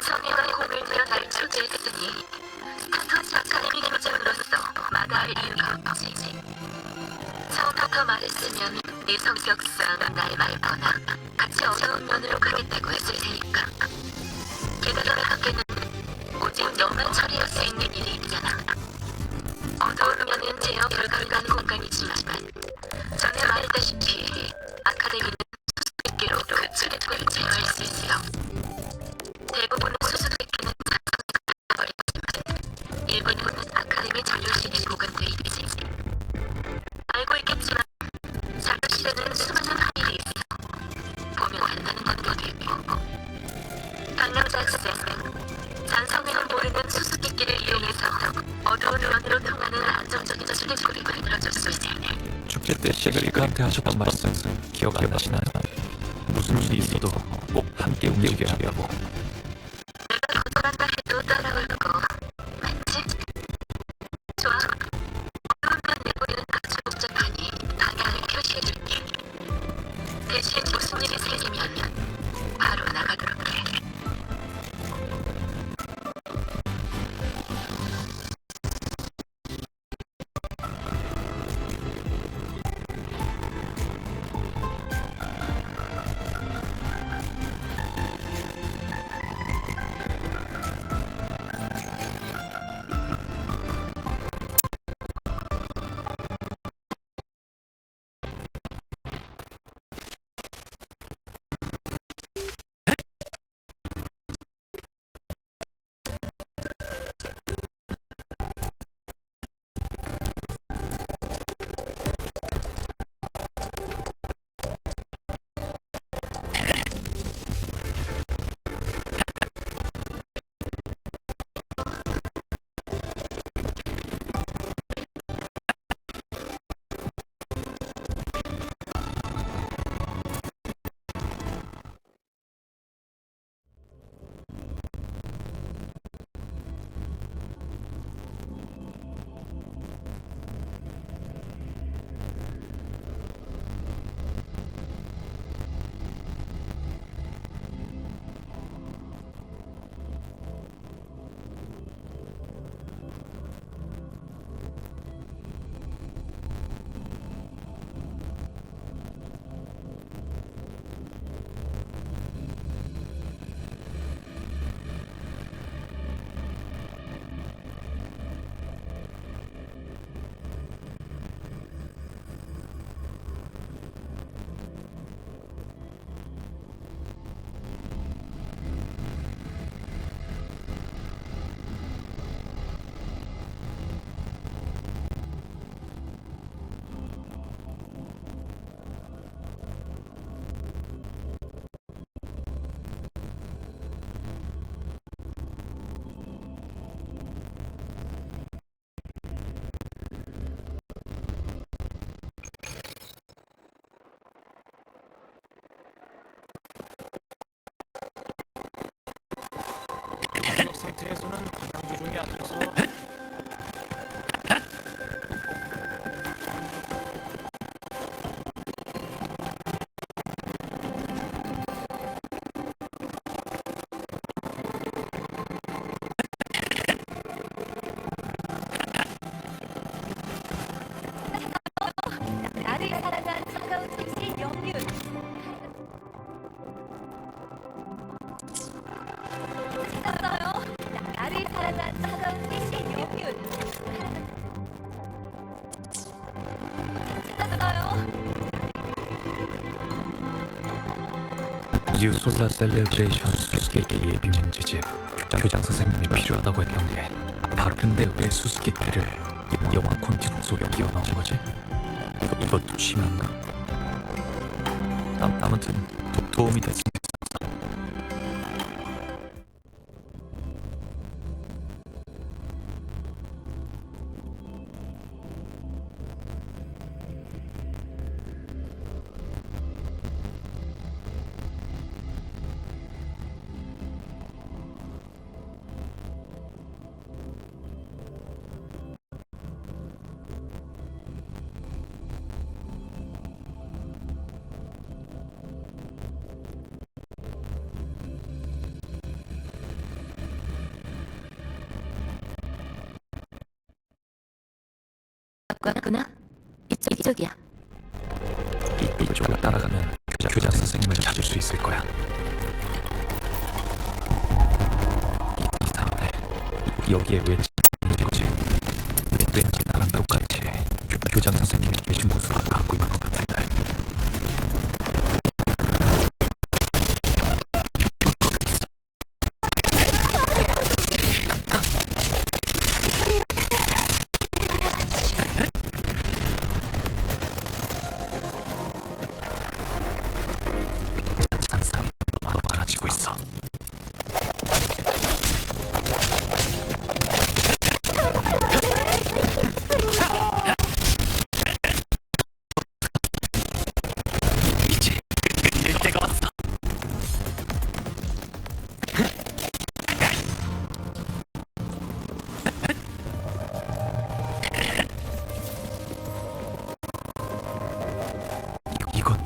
전성회가 공을 들여 날 초대했으니 스타터즈 아카데미 교장으로서 마다할 이유가 없지. 처음부터 말했으면 네 성격상 날 말거나 같이 어려운 면으로 가겠다고 했을 테니까. 게다가 밖에는 오직 너만 처리할 수 있는 일이 있잖아. 어두운 면은 제어 불가능한 공간이지만 전에 말했다시피 아카데미는 수수께끼로 그 출입구를 제어할 수 있어. 대부분의 수수께끼는 버리지만 일부는 아카데미 자료실에 보관돼 있지. 알고 있겠지만 자료실에는 수많은 파일이 있어. 보면 안다는 것도 있고. 강남자 학생, 잔성에는 모르는 수수께끼를 이용해서 어두운 면으로 통하는 안정적인 출입구를 만들어줬을 때 축제 때 시그리크한테 하셨던 말씀 기억 안 나시나요? 무슨 일이 있어도 꼭 함께 움직여야 한다고. 내가 거절한다 해도 따라올 거 맞지? 좋아. 어두운 면 내부에는 아주 복잡하니 방향을 표시해줄게. 대신 무슨 일이 생기면 바로 나가도록 해. 상태에서는 가장 조종이 안 돼서 나를 사랑한 차가운 택시 영윤. 찾았어요. 나를 사랑한 차가운 택시 영윤. 찾았어요. 뉴솔라 셀레브레이션 수수께끼 예비 문제집 교장 선생님이 필요하다고 했던 게 바로 근데 왜 수수께끼를 영화 콘텐츠 속에 끼워 넣은 거지? 이것도 심한가? 아무튼 도움이 됐습니다. 왔구나. 이쪽이야. 이쪽을 따라가면 교장 선생님을 찾을 수 있을 거야. 이상하네. 여기에 왜 있는 거지? 왠지 나랑 똑같이 교장 선생님이 계신 모습을 갖고 있는 것 같은데. 산삼 너무 많아지고 있어. 이제 끝낼 때가 왔어. 이건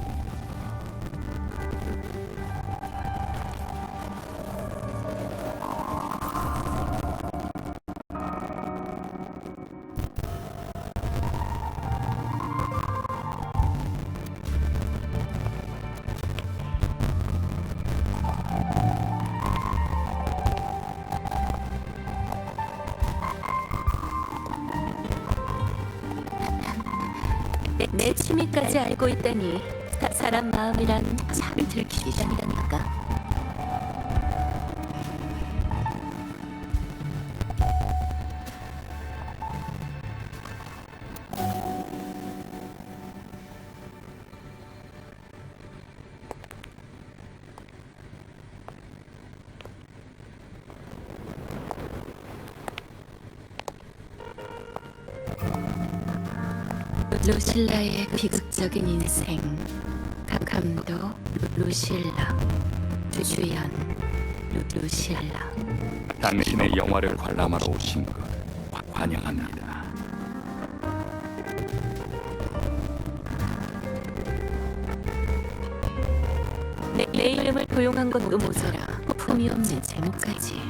내 취미까지 알고 있다니. 사람 마음이란 참 들키기 시작이라니까. 루실라의 비극적인 인생. 감독 루실라. 주연 루실라. 당신의 영화를 관람하러 오신 것 환영합니다. 내 이름을 도용한 것도 모자라 품이 없는 제목까지.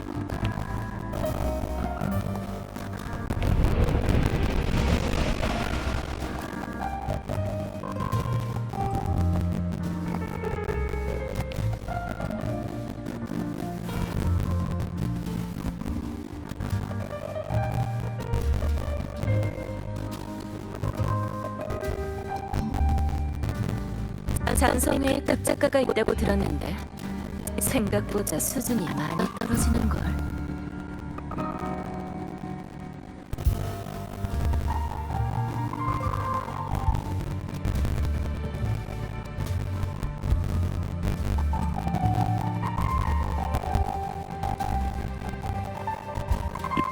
장성에 딱작가가 있다고 들었는데 생각보다 수준이 많이 떨어지는 걸.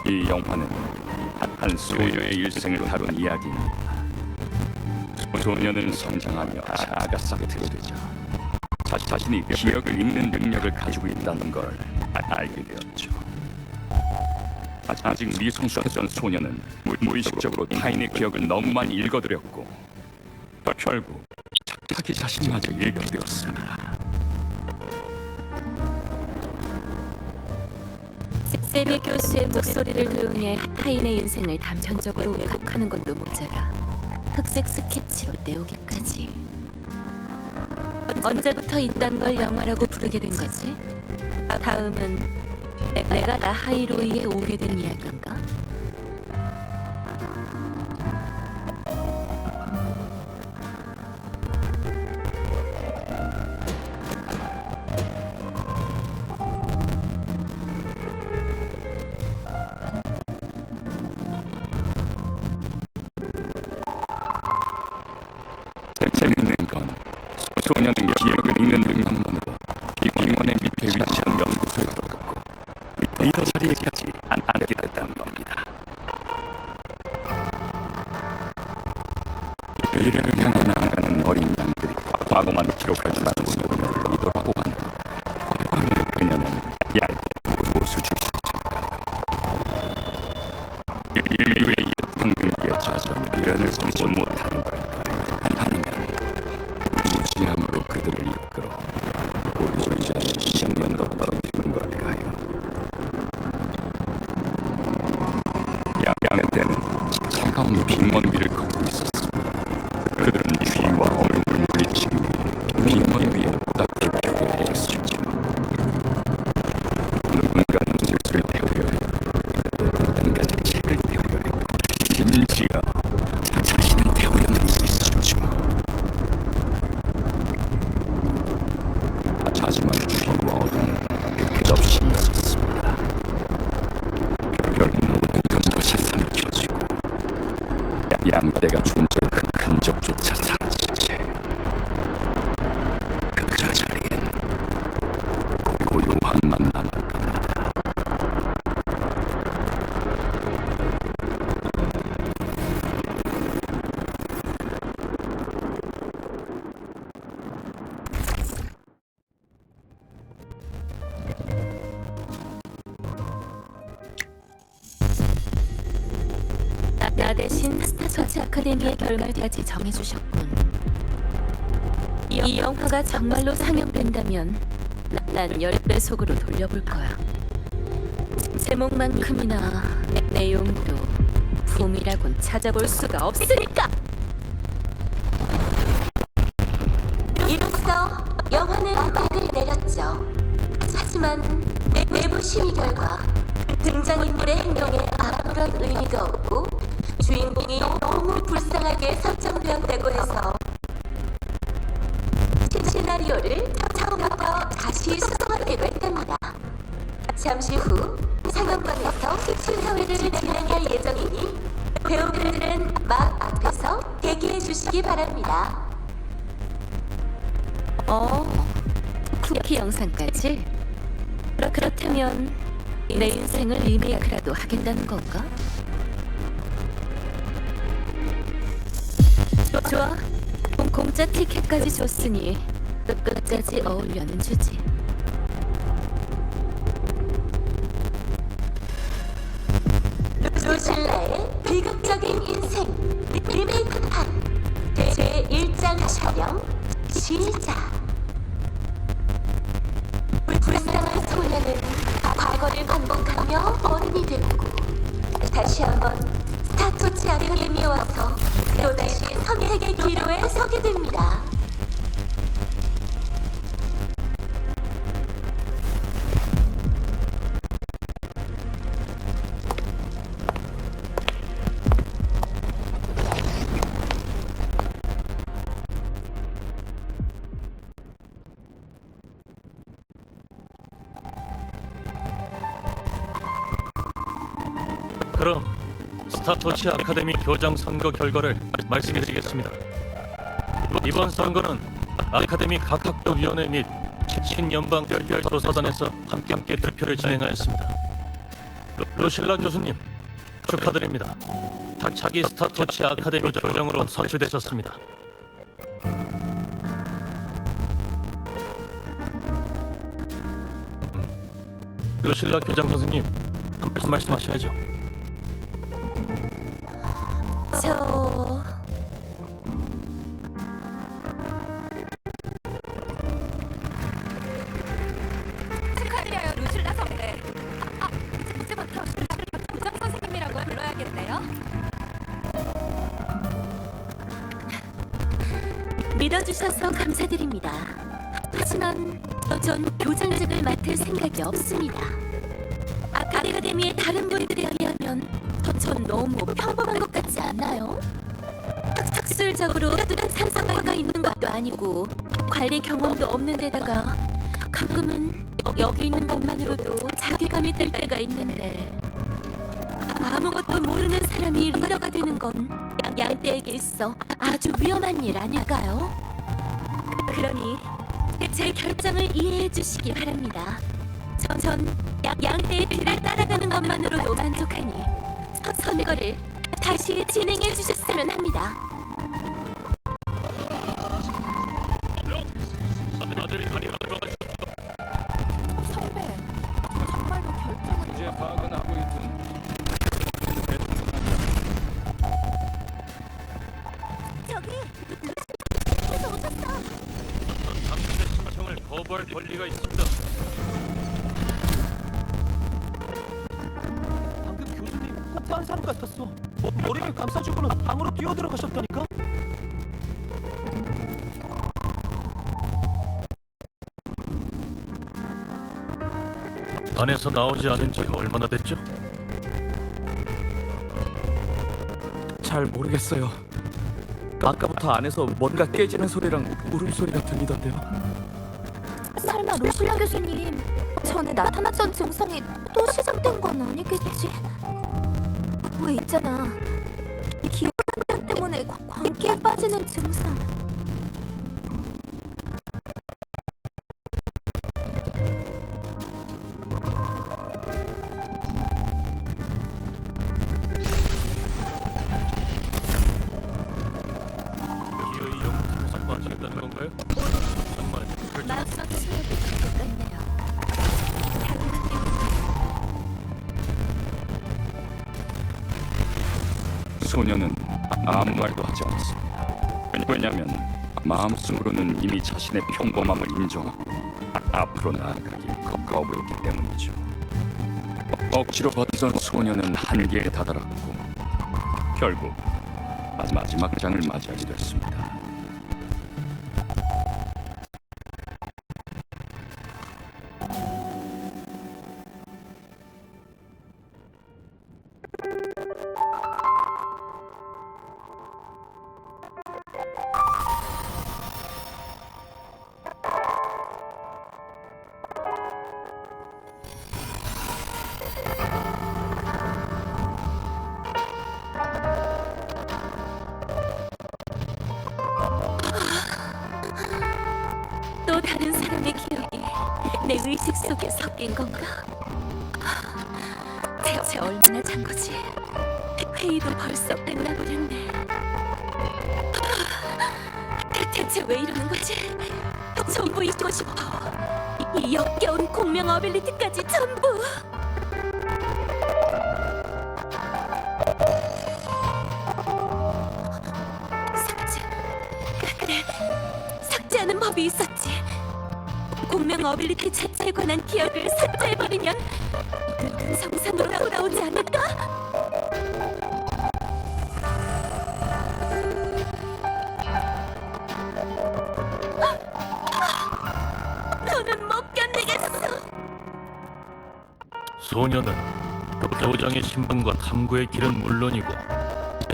이 영화는 한 소녀의 일생을 다룬 이야기입니다. 소녀는 성장하며 아가사게트가 되죠. 자신이 기억을 읽는 능력을 가지고 있다는 걸 알게 되었죠. 아직 미성숙했던 소녀는 무의식적으로 타인의 기억을 너무 많이 읽어들였고 결국 자기 자신마저 읽어들었습니다. 세비 교수의 목소리를 도용해 타인의 인생을 단편적으로 왜곡하는 것도 모자라 흑색 스케치로 내오기까지. 언제부터 이딴 걸 영화라고 부르게 된 거지? 다음은 내가 나하이로이에 오게 된 이야기인가? 재밌는 건 소녀는 기억을 읽는 능력만으로 비공원의 밑에 위치한 연구소에 들어갔고 리더 자리에까지 앉게 됐다는 겁니다. 미래를 향해 나아가는 어린 양들이 과거만 기록해주는 소녀를 리더라고 하는 그녀는 얇고 고수주의자다. 인류의 평등기에 젖어 미련을 보지 못하는 걸까요? 아니면 무지함으로 그들을 이끌어 고수주의자의 20년도 떨어지는 걸까요? 양의 때는 차가운 빈먼 위를 길을 걷고 있었습니다. 그들은 뒤와 얼굴을 물리치기 위해 빈머리 위에 딱히 펴게 내렸을지만 누군가는 옷을 태우려 했고 누군가는 책을 태우려 했고 심지어 자신을 태우려는 있었지만 하지만 뒤와 어둠은 끝없이 있었습니다. 결국 모든 것이 삼켜지고 양떼가 존재 그 흔적조차 사라진 채 그 자리엔 고요함만 남았답니다. 나 대신 스타트워치 아카데미의 결말까지 정해주셨군. 이 영화가 정말로 상영된다면 난 10배 속으로 돌려볼 거야. 제목만큼이나 내용도 붐이라곤 찾아볼 수가 없으니까! 이로써 영화는 막을 내렸죠. 하지만 내부 심의 결과 등장인물의 행동에 아무런 의미가 없고 주인공이 너무 불쌍하게 설정되었다고 해서 시나리오를 처음부터 다시 수정하기로 했답니다. 잠시 후 상영관에서 순서회를 진행할 예정이니 배우들은 막 앞에서 대기해 주시기 바랍니다. 쿠키 영상까지? 그렇다면 내 인생을 리메이크라도 하겠다는 건가? 좋아. 공짜 티켓까지 줬으니 끝까지 어울려는 주지. 루실라의 비극적인 인생 리메이크판 제1장 촬영 시작. 불쌍한 소녀는 과거를 반복하며 어른이 되고 다시 한번 스타트워치 아카데미에 와서 또다시 선택의 기로에 서게 됩니다. 그럼 스타트워치 아카데미 교장 선거 결과를 말씀드리겠습니다. 이번 선거는 아카데미 각 학교위원회 및 신연방 별도사단에서 함께 투표를 진행하였습니다. 루실라 교수님, 축하드립니다. 자기 스타트워치 아카데미 교장으로 선출되셨습니다. 루실라 교장 선생님, 한 말씀하셔야죠. 축하드려요, 루실라 선배. 이제부터 루실라를 교장 선생님이라고 불러야겠네요. 믿어주셔서 감사드립니다. 하지만 전 교장직을 맡을 생각이 없습니다. 아카데미의 다른 분들에 비하면 전 너무 평범한 것 같지 않나요? 학술적으로 뚜렷한 산사가 있는 것도 아니고 관리 경험도 없는 데다가 가끔은 여기 있는 것만으로도 자괴감이 들 때가 있는데 아무것도 모르는 사람이 리더가 되는 건 양떼에게 있어 아주 위험한 일 아닐까요? 그러니 제 결정을 이해해 주시기 바랍니다. 전 양떼의 뒤를 따라가는 것만으로도 만족하니 선거를 다시 진행해 주셨으면 합니다. 선배, 정말로 결정을 이제 파악은 하고 있군. 저기 루실라에서 오셨어. 당신의 신청을 거부할 권리가 있습니다. 방금 교수님 폭파한 사람 같았어. 머리를 감싸주고는 방으로 뛰어들어가셨다니까? 안에서 나오지 않은 지 얼마나 됐죠? 잘 모르겠어요. 아까부터 안에서 뭔가 깨지는 소리랑 울음소리가 들리던데요. 설마 루실라 교수님 전에 나타났던 증상이 또 시작된 건 아니겠지? 왜 있잖아 기억 상태 때문에 광기에 빠지는 증상. 기어이 영웅에서 빠지겠다는 건가요? 정말 마음속 수업이 똑같네요. 소녀는 아무 말도 하지 않았습니다. 왜냐면 마음속으로는 이미 자신의 평범함을 인정하고 앞으로 나아가기 겁거부였기 때문이죠. 억지로 버티던 소녀는 한계에 다다랐고 결국 마지막 장을 맞이하게 됐습니다. 또 다른 사람의 기억이 내 의식 속에 섞인 건가? 대체 얼마나 잔 거지? 회의도 벌써 끝나버렸네. 대체 왜 이러는 거지? 전부 잊고 싶어. 이 역겨운 공명 어빌리티까지 전부. 삭제. 그래, 삭제하는 법이 있었지. 공명 어빌리티 자체에 관한 기억을 삭제해버리면 정상으로 돌아오지 않을까? 더는 못 견디겠어. 소녀는 교장의 신분과 탐구의 길은 물론이고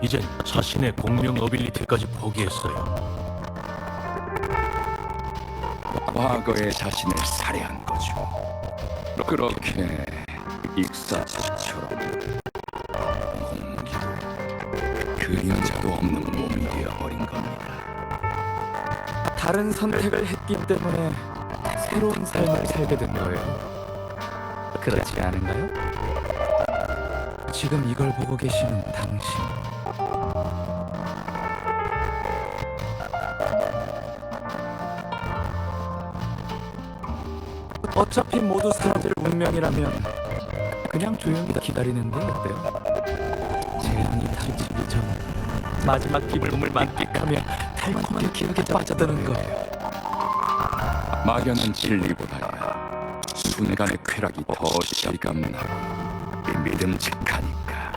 이젠 자신의 공명 어빌리티까지 포기했어요. 과거의 자신을 살해한 거죠. 그렇게 익사처럼 공기도 그림자도 없는 몸이 되어버린 겁니다. 다른 선택을 했기 때문에 새로운 삶을 살게 된 거예요. 그렇지 않은가요? 지금 이걸 보고 계시는 당신. 어차피 모두 사라질 운명이라면 그냥 조용히 기다리는 게 어때요? 재앙이 닥치기 전 마지막 기쁨을 만끽하며 달콤한 기억에 빠져드는 거예요. 막연한 진리보다야 순간의 쾌락이 더 실감나고 믿음직하니까.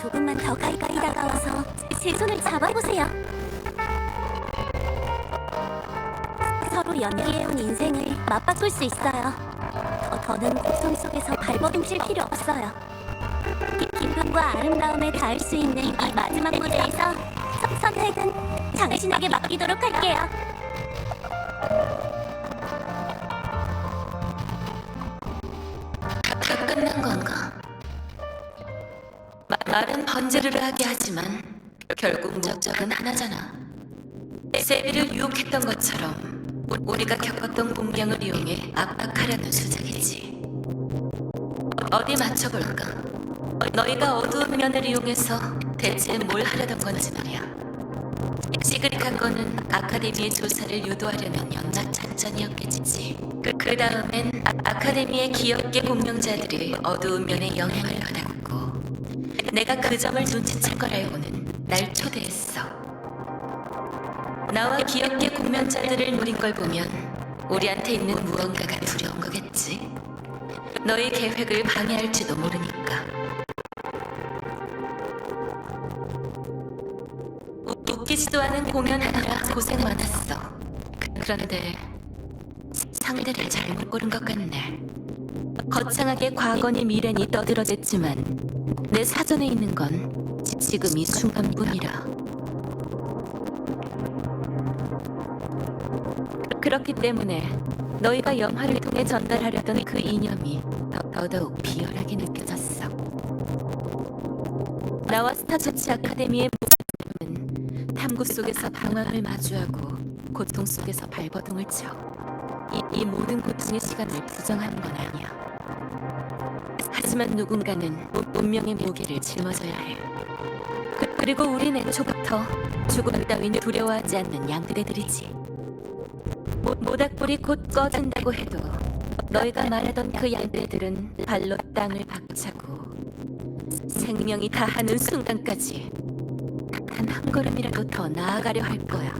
조금만 더 가까이 다가와서 제 손을 잡아보세요. 서로 연기해온 인생을 맞바꿀 수 있어요. 더는 고통 속에서 발버둥 칠 필요 없어요. 기쁨과 아름다움에 닿을 수 있는 이 마지막 무대에서 선택은 당신에게 맡기도록 할게요. 다 끝난 건가? 말은 번지르르 하게 하지만 결국 목적은 하나잖아. 세비를 유혹했던 것처럼 우리가 겪었던 공경을 이용해 압박하려는 수작이지. 어디 맞춰볼까? 너희가 어두운 면을 이용해서 대체 뭘 하려던 건지 말이야. 시그리카 건은 아카데미의 조사를 유도하려는 연막 작전이었겠지. 그 다음엔 아카데미의 기억계 공명자들이 어두운 면에 영향을 받았고 내가 그 점을 눈치챈 걸 알고는 날 초대했어. 나와 귀엽게 공면자들을 노린 걸 보면 우리한테 있는 무언가가 두려운 거겠지. 너의 계획을 방해할지도 모르니까. 웃기지도 않은 공연하느라 고생 많았어. 그런데 상대를 잘못 고른 것 같네. 거창하게 과거니 미래니 떠들어댔지만 내 사전에 있는 건 지금 이 순간뿐이라. 그렇기 때문에 너희가 영화를 통해 전달하려던 그 이념이 더더욱 비열하게 느껴졌어. 나와 스타조치 아카데미의 모습은 탐구 속에서 방황을 마주하고 고통 속에서 발버둥을 쳐. 이 모든 고통의 시간을 부정하는 건 아니야. 하지만 누군가는 운명의 무게를 짊어져야 해. 그리고 우린 애초부터 죽음 따윈 두려워하지 않는 양그대들이지. 모닥불이 곧 꺼진다고 해도 너희가 말하던 그 양그대들은 발로 땅을 박차고 생명이 다하는 순간까지 단 한 걸음이라도 더 나아가려 할 거야.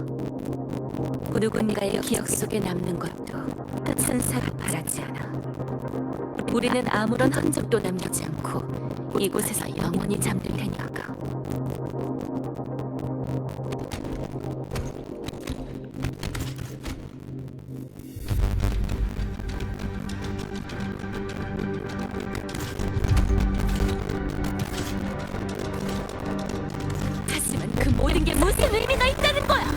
누군가의 기억 속에 남는 것도 천사가 바라지 않아. 우리는 아무런 흔적도 남기지 않고 이곳에서 영원히 잠들 테니까. 하지만 그 모든 게 무슨 의미가 있다는 거야?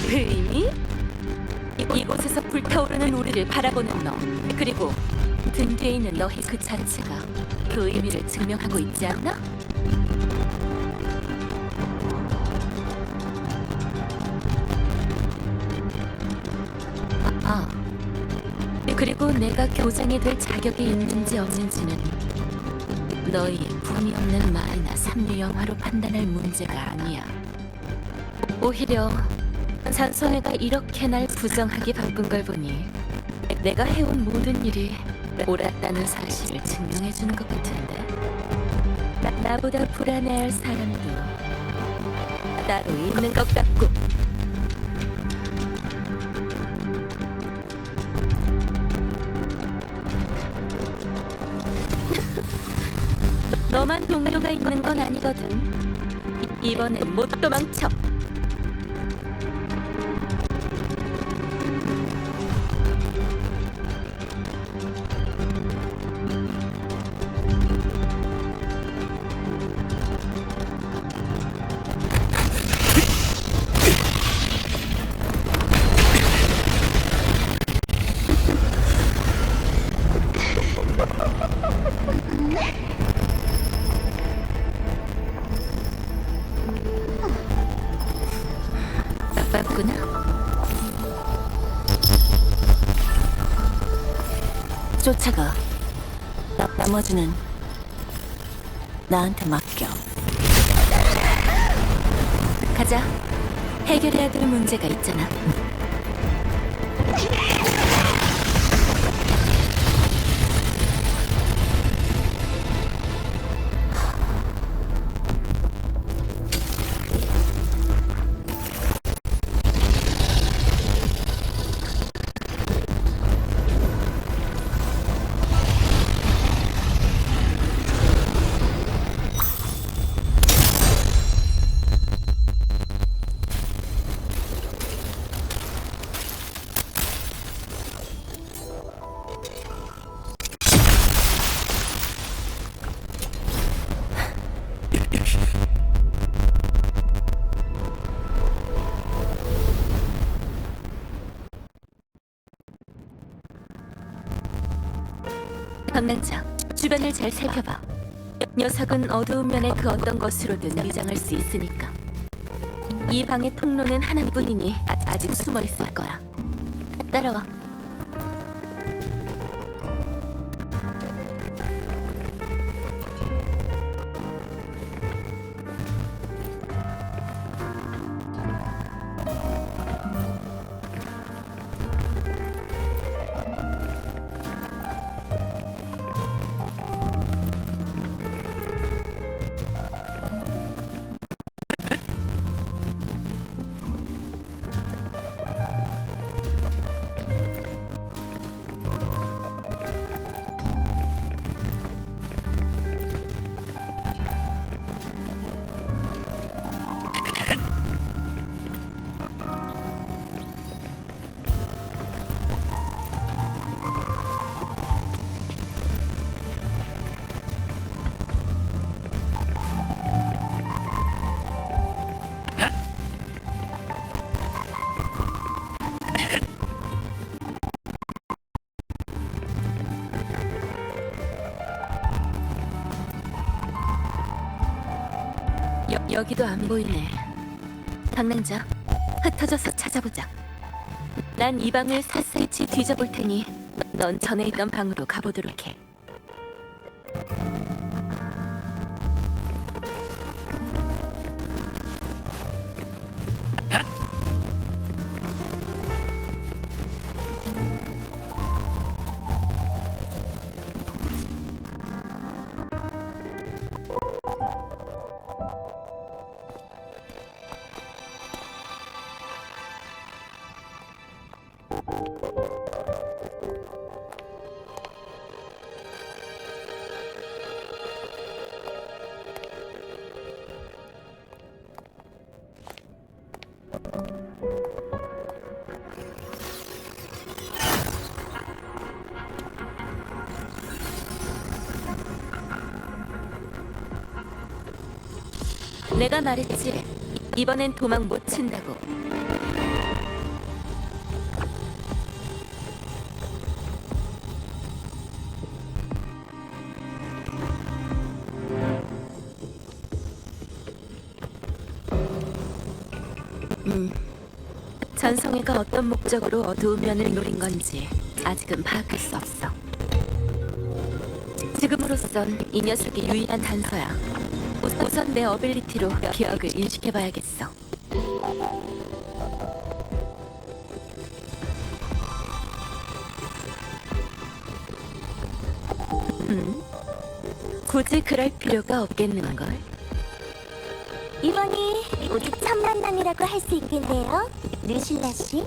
의미? 이곳에서 불타오르는 우리를 바라보는 너, 그리고 등 뒤에 있는 너의 그 자체가 그 의미를 증명하고 있지 않나? 아, 그리고 내가 교장이 될 자격이 있는지 없는지는 너희 품이 없는 말이나 삼류 영화로 판단할 문제가 아니야. 오히려 산소회가 이렇게 날 부정하기 바쁜 걸 보니 내가 해온 모든 일이 옳았다는 사실을 증명해주는 것 같은데. 나보다 불안해할 사람도 따로 있는 것 같고. 너만 동료가 있는 건 아니거든. 이번엔 못 도망쳐. 바빴구나. 쫓아가. 나머지는 나한테 맡겨. 가자. 해결해야 될 문제가 있잖아. 담당자, 주변을 잘 살펴봐. 녀석은 어두운 면의 그 어떤 것으로든 위장할 수 있으니까. 이 방의 통로는 하나뿐이니 아직 숨어 있을 거야. 따라와. 여기도 안 보이네. 방랑자, 흩어져서 찾아보자. 난 이 방을 샅샅이 뒤져볼 테니 넌 전에 있던 방으로 가보도록 해. 내가 말했지. 이번엔 도망 못 친다고. 전성애가 어떤 목적으로 어두운 면을 노린 건지 아직은 파악할 수 없어. 지금으로선 이 녀석이 유일한 단서야. 우선 내 어빌리티로 기억을 인식해봐야겠어. 굳이 그럴 필요가 없겠는걸? 이번이 우리 첫 만남이라고 할 수 있겠네요, 루실라 씨.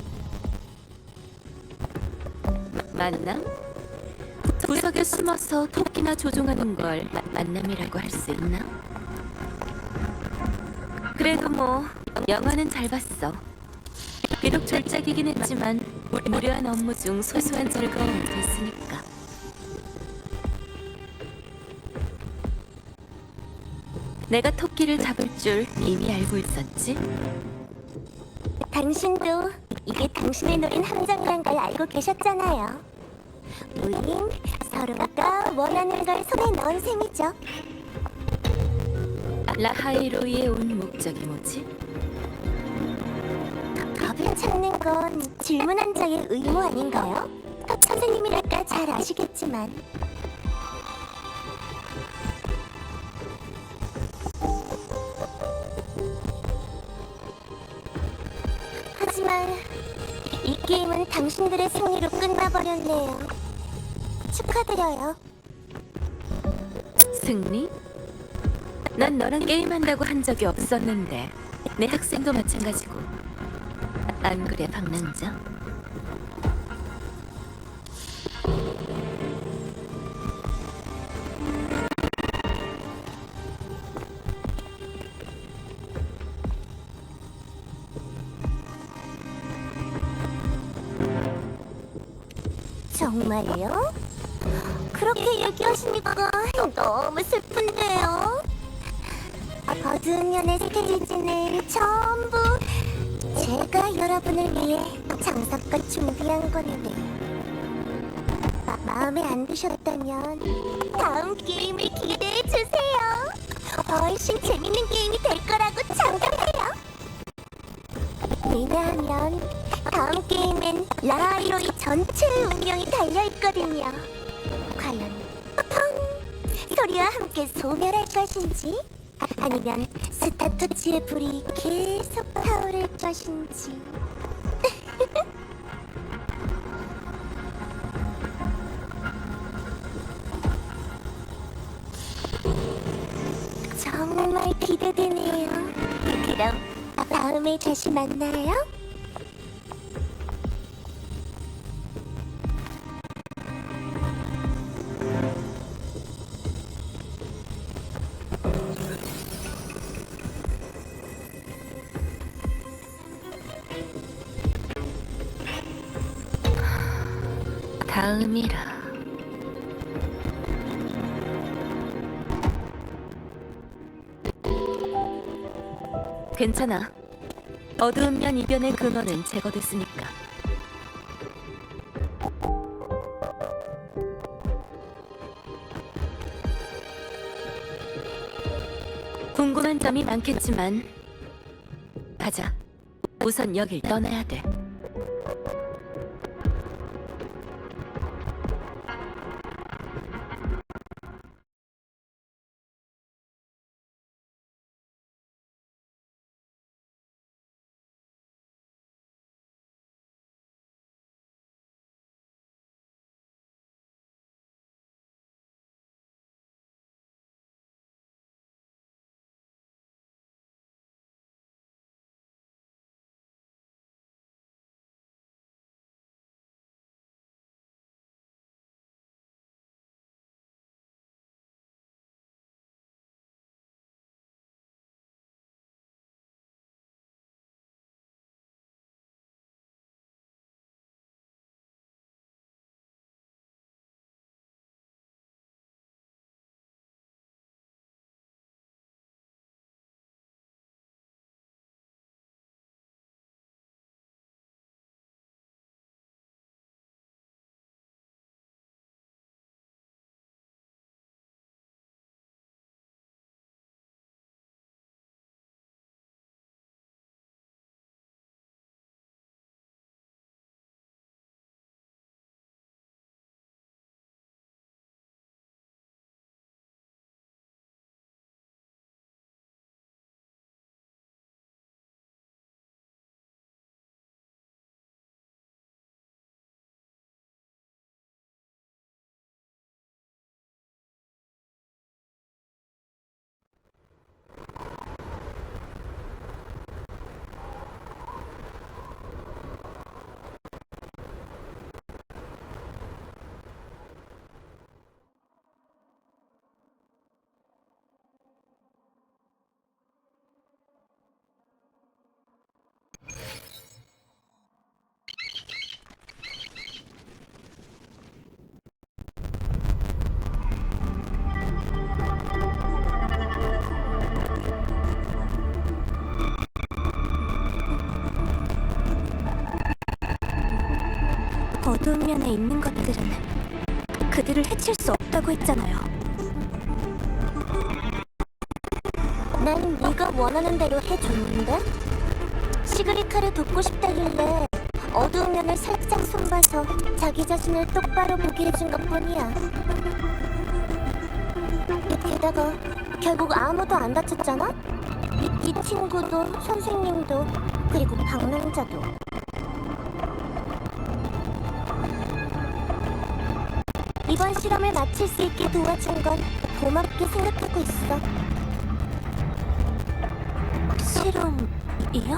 만남? 구석에 숨어서 토끼나 조종하는 걸 만남이라고 할 수 있나? 그래도 뭐 영화는 잘 봤어. 비록 졸작이긴 했지만 무료한 업무 중 소소한 즐거움이 됐으니까. 내가 토끼를 잡을 줄 이미 알고 있었지? 당신도 이게 당신의 노린 함정이란 걸 알고 계셨잖아요. 우린 서로가 원하는 걸 손에 넣은 셈이죠. 라하이로이에 온 목적이 뭐지? 겁을 찾는 건 질문한 자의 의무 아닌가요? 선생님이랄까 잘 아시겠지만. 하지만 이 게임은 당신들의 승리로 끝나버렸네요. 축하드려요. 승리? 난 너랑 게임한다고 한 적이 없었는데 내 학생도 마찬가지고. 안 그래, 박남자? 정말요? 그렇게 얘기하시니까 너무 슬픈데요. 어두운 면의 스테이지는 전부 제가 여러분을 위해 정성껏 준비한 건데 마음에 안 드셨다면 다음 게임을 기대해 주세요. 훨씬 재밌는 게임이 될 거라고 장담해요. 왜냐하면 다음 게임엔 라하이로이 전체의 운명이 달려있거든요. 과연 소리와 함께 소멸할 것인지 아니면 스타토치의 불이 계속 타오를 것인지. 정말 기대되네요. 그럼 다음에 다시 만나요. 다음이라. 괜찮아. 어두운 면 이변의 근원은 제거됐으니까. 궁금한 아쉬운 점이 많겠지만 가자. 우선 여길 떠나야 돼. 어두운 면에 있는 것들은 그들을 해칠 수 없다고 했잖아요. 난 네가 원하는 대로 해줬는데? 시그리카를 돕고 싶다길래 어두운 면을 살짝 손봐서 자기 자신을 똑바로 보게 해준 것뿐이야. 게다가 결국 아무도 안 다쳤잖아? 이 친구도 선생님도 그리고 방랑자도. 이번 실험을 마칠 수 있게 도와준 건 고맙게 생각하고 있어. 실험이요?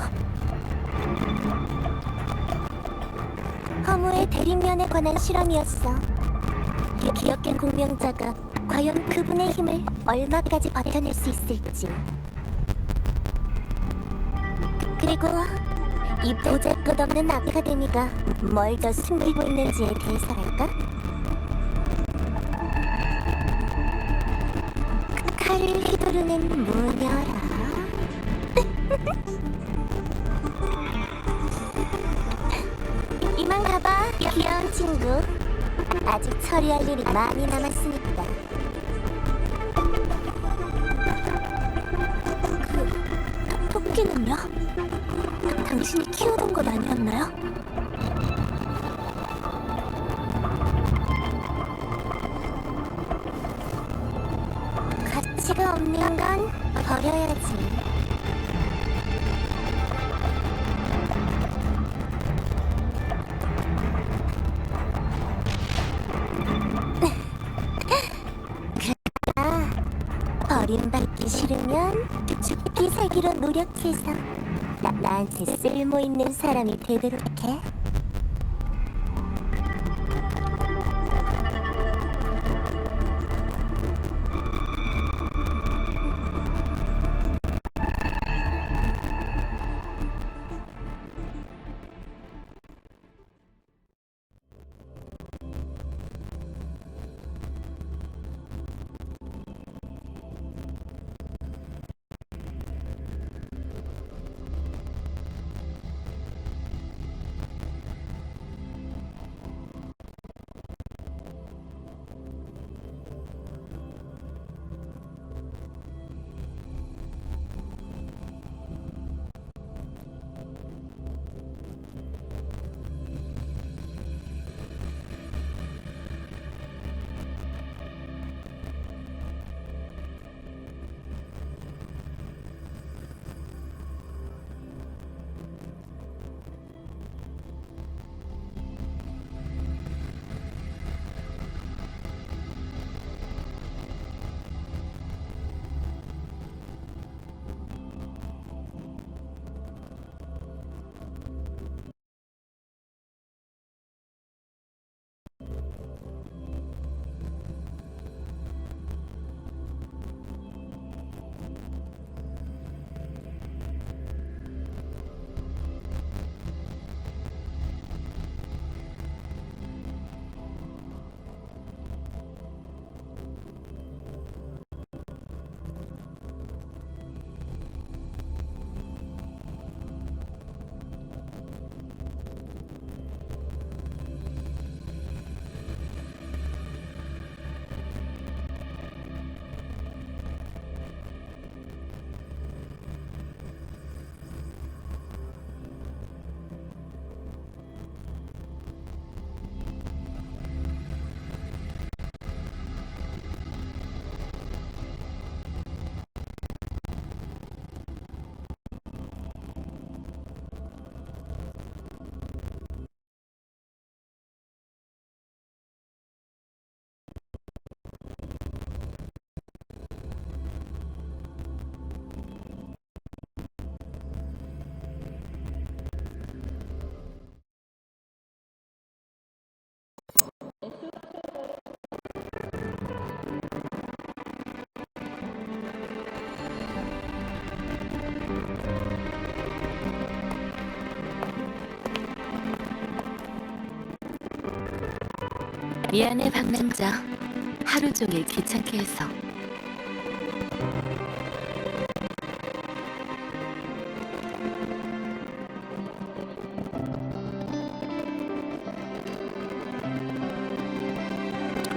허무의 대립면에 관한 실험이었어. 기억된 공명자가 과연 그분의 힘을 얼마까지 버텨낼 수 있을지. 그리고 이 보잘것없는 아카데미가 뭘 더 숨기고 있는지에 대해서랄까? 칼을 휘두르는 무녀라. 이만 가봐, 귀여운 친구. 아직 처리할 일이 많이 남았으니까. 그 토끼는요? 당신이 키우던 것 아니었나요? 가치가 없는 건 버려야지. 버림받기 싫으면 죽기 살기로 노력해서 나한테 쓸모있는 사람이 되도록 해. 미안해 박남자. 하루 종일 귀찮게 해서.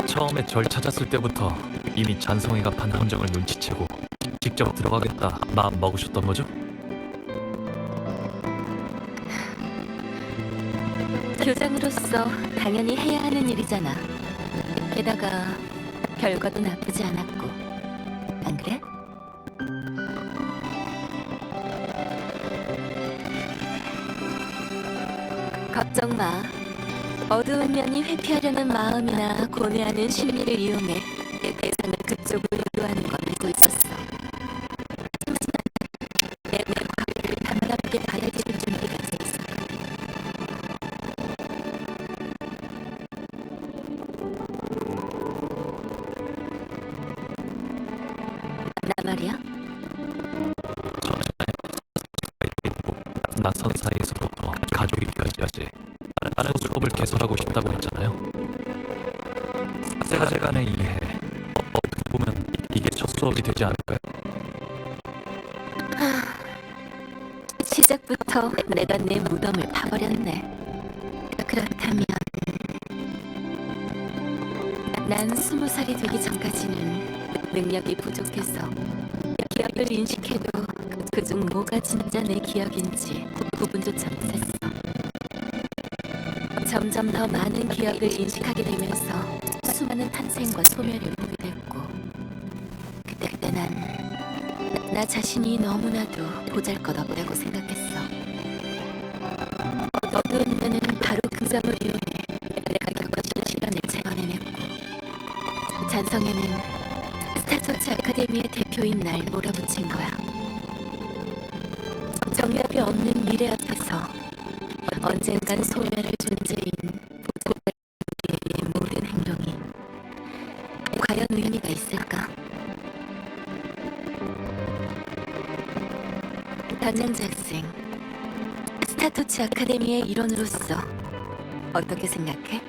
처음에 절 찾았을 때부터 이미 잔성이가 판 함정을 눈치채고 직접 들어가겠다 마음 먹으셨던 거죠? 교장으로서 당연히 해야 하는 일이잖아. 게다가 결과도 나쁘지 않았고. 안 그래? 걱정 마. 어두운 면이 회피하려는 마음이나 고뇌하는 심리를 이용해 내 대상을 그쪽으로 유도하는 걸 알고 있었어. 하지만 내 과거를 담담하게 받아들일 준비가 돼 있어. 나 말이야? 낯선 사이에서부터 가족이 되어야지. 다른 수업을 개설하고 싶다고 했잖아요. 세가제간의 이해. 어떻게 보면 이게 첫 수업이 되지 않을까요? 시작부터 내가 내 무덤을 파버렸네. 그렇다면 난 20살이 되기 전까지는 능력이 부족해서 기억을 인식해도 그중 뭐가 진짜 내 기억인지 구분조차 못했어. 점점 더 많은 기억을 인식하게 되면서 수많은 탄생과 소멸을 보게 됐고, 그때 나 자신이 너무나도 보잘것없다고 생각했어. 어두운 면은 바로 그 점을 이용해 내가 겪었던 시련을 재현해냈고, 잔성에는 스타터치 아카데미의 대표인 날 몰아붙인 거야. 정답이 없는 미래 앞에서 언젠간 소멸할 존재인 우리의 모든 행동이 과연 의미가 있을까? 박남자 학생, 스타터치 아카데미의 일원으로서 어떻게 생각해?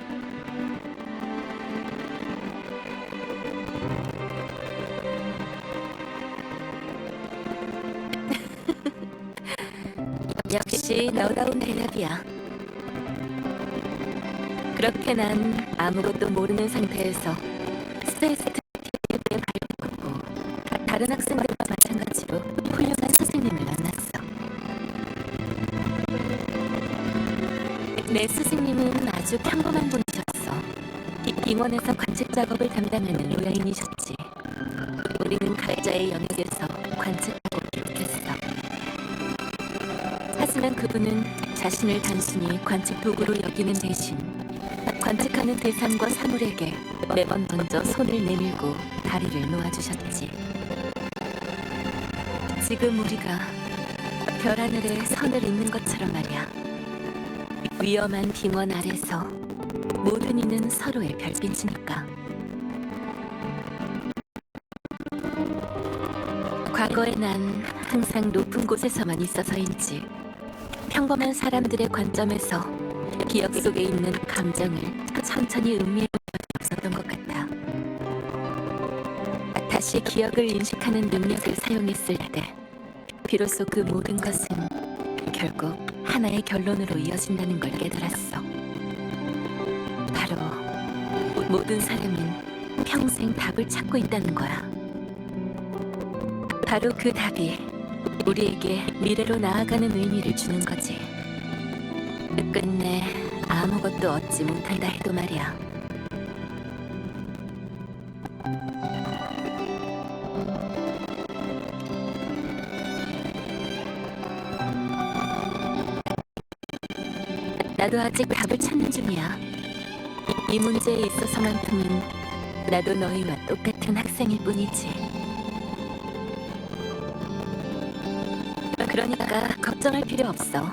역시 너다운 대답이야. 그렇게 난 아무것도 모르는 상태에서 스페이스 TV에 발표하고 다른 학생들과 마찬가지로 훌륭한 선생님을 만났어. 내 스승님은 아주 평범한 분이셨어. 임원에서 관측 작업을 담당하는 로야인이셨지. 우리는 각자의 영역에서 관측하고 기록했어. 하지만 그분은 자신을 단순히 관측 도구로 여기는 대신 관측하는 대상과 사물에게 매번 먼저 손을 내밀고 다리를 놓아주셨지. 지금 우리가 별 하늘에 선을 잇는 것처럼 말이야. 위험한 빙원 아래서 모든 이는 서로의 별빛이니까. 과거에 난 항상 높은 곳에서만 있어서인지 평범한 사람들의 관점에서 기억 속에 있는 감정을 천천히 음미해 볼 수 없었던 것 같아. 다시 기억을 인식하는 능력을 사용했을 때 비로소 그 모든 것은 결국 하나의 결론으로 이어진다는 걸 깨달았어. 바로 모든 사람은 평생 답을 찾고 있다는 거야. 바로 그 답이 우리에게 미래로 나아가는 의미를 주는 거지. 끝내 아무것도 얻지 못한다 해도 말이야. 나도 아직 답을 찾는 중이야. 이 문제에 있어서만큼은 나도 너희와 똑같은 학생일 뿐이지. 그러니까 걱정할 필요 없어.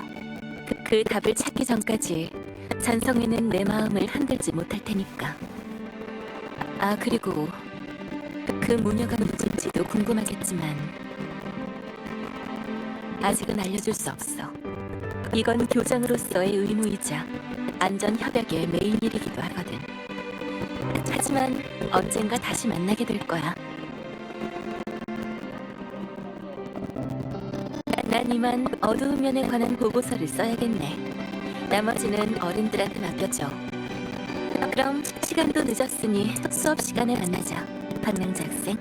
그 답을 찾기 전까지 잔성이는 내 마음을 흔들지 못할 테니까. 아, 그리고 그 무녀가 누군지도 궁금하겠지만 아직은 알려줄 수 없어. 이건 교장으로서의 의무이자 안전 협약의 메인 일이기도 하거든. 하지만 언젠가 다시 만나게 될 거야. 난 이만 어두운 면에 관한 보고서를 써야겠네. 나머지는 어른들한테 맡겨줘. 그럼 시간도 늦었으니 수업 시간에 만나자, 박명자 학생.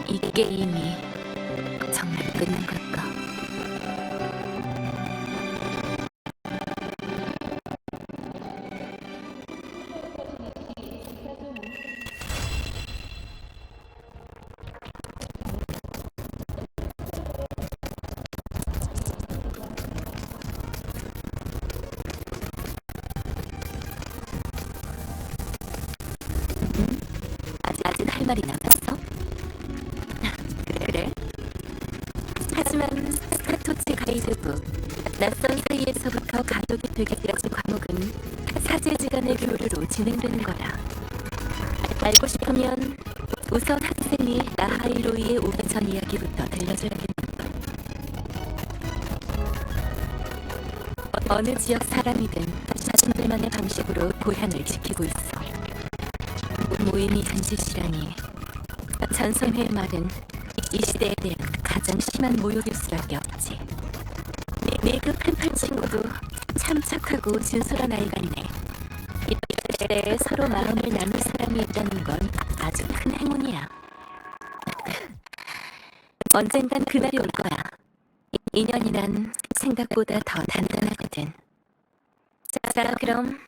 이 게임이 정말 끝난 걸까? 아직 할 말이 남았어? 그래? 하지만 스카토치 가이드북 낯선 사이에서부터 가족이 되기까지 과목은 사제지간의 교류로 진행되는 거야. 알고 싶으면 우선 학생이 나하이로이에 오기 전 이야기부터 들려줘야겠는 걸. 어느 지역 사람이든 자신들만의 방식으로 고향을 지키고 있어. 모임이 한 짓이라니. 잔성회의 말은 이 시대에 대한 가장 심한 모욕일 수밖에 없지. 내 그 펜팔 친구도 참 착하고 진솔한 아이 같네. 이때 서로 마음을 나눌 사람이 있다는 건 아주 큰 행운이야. 언젠간 그날이 올 거야. 인연이란 생각보다 더 단단하거든. 자, 그럼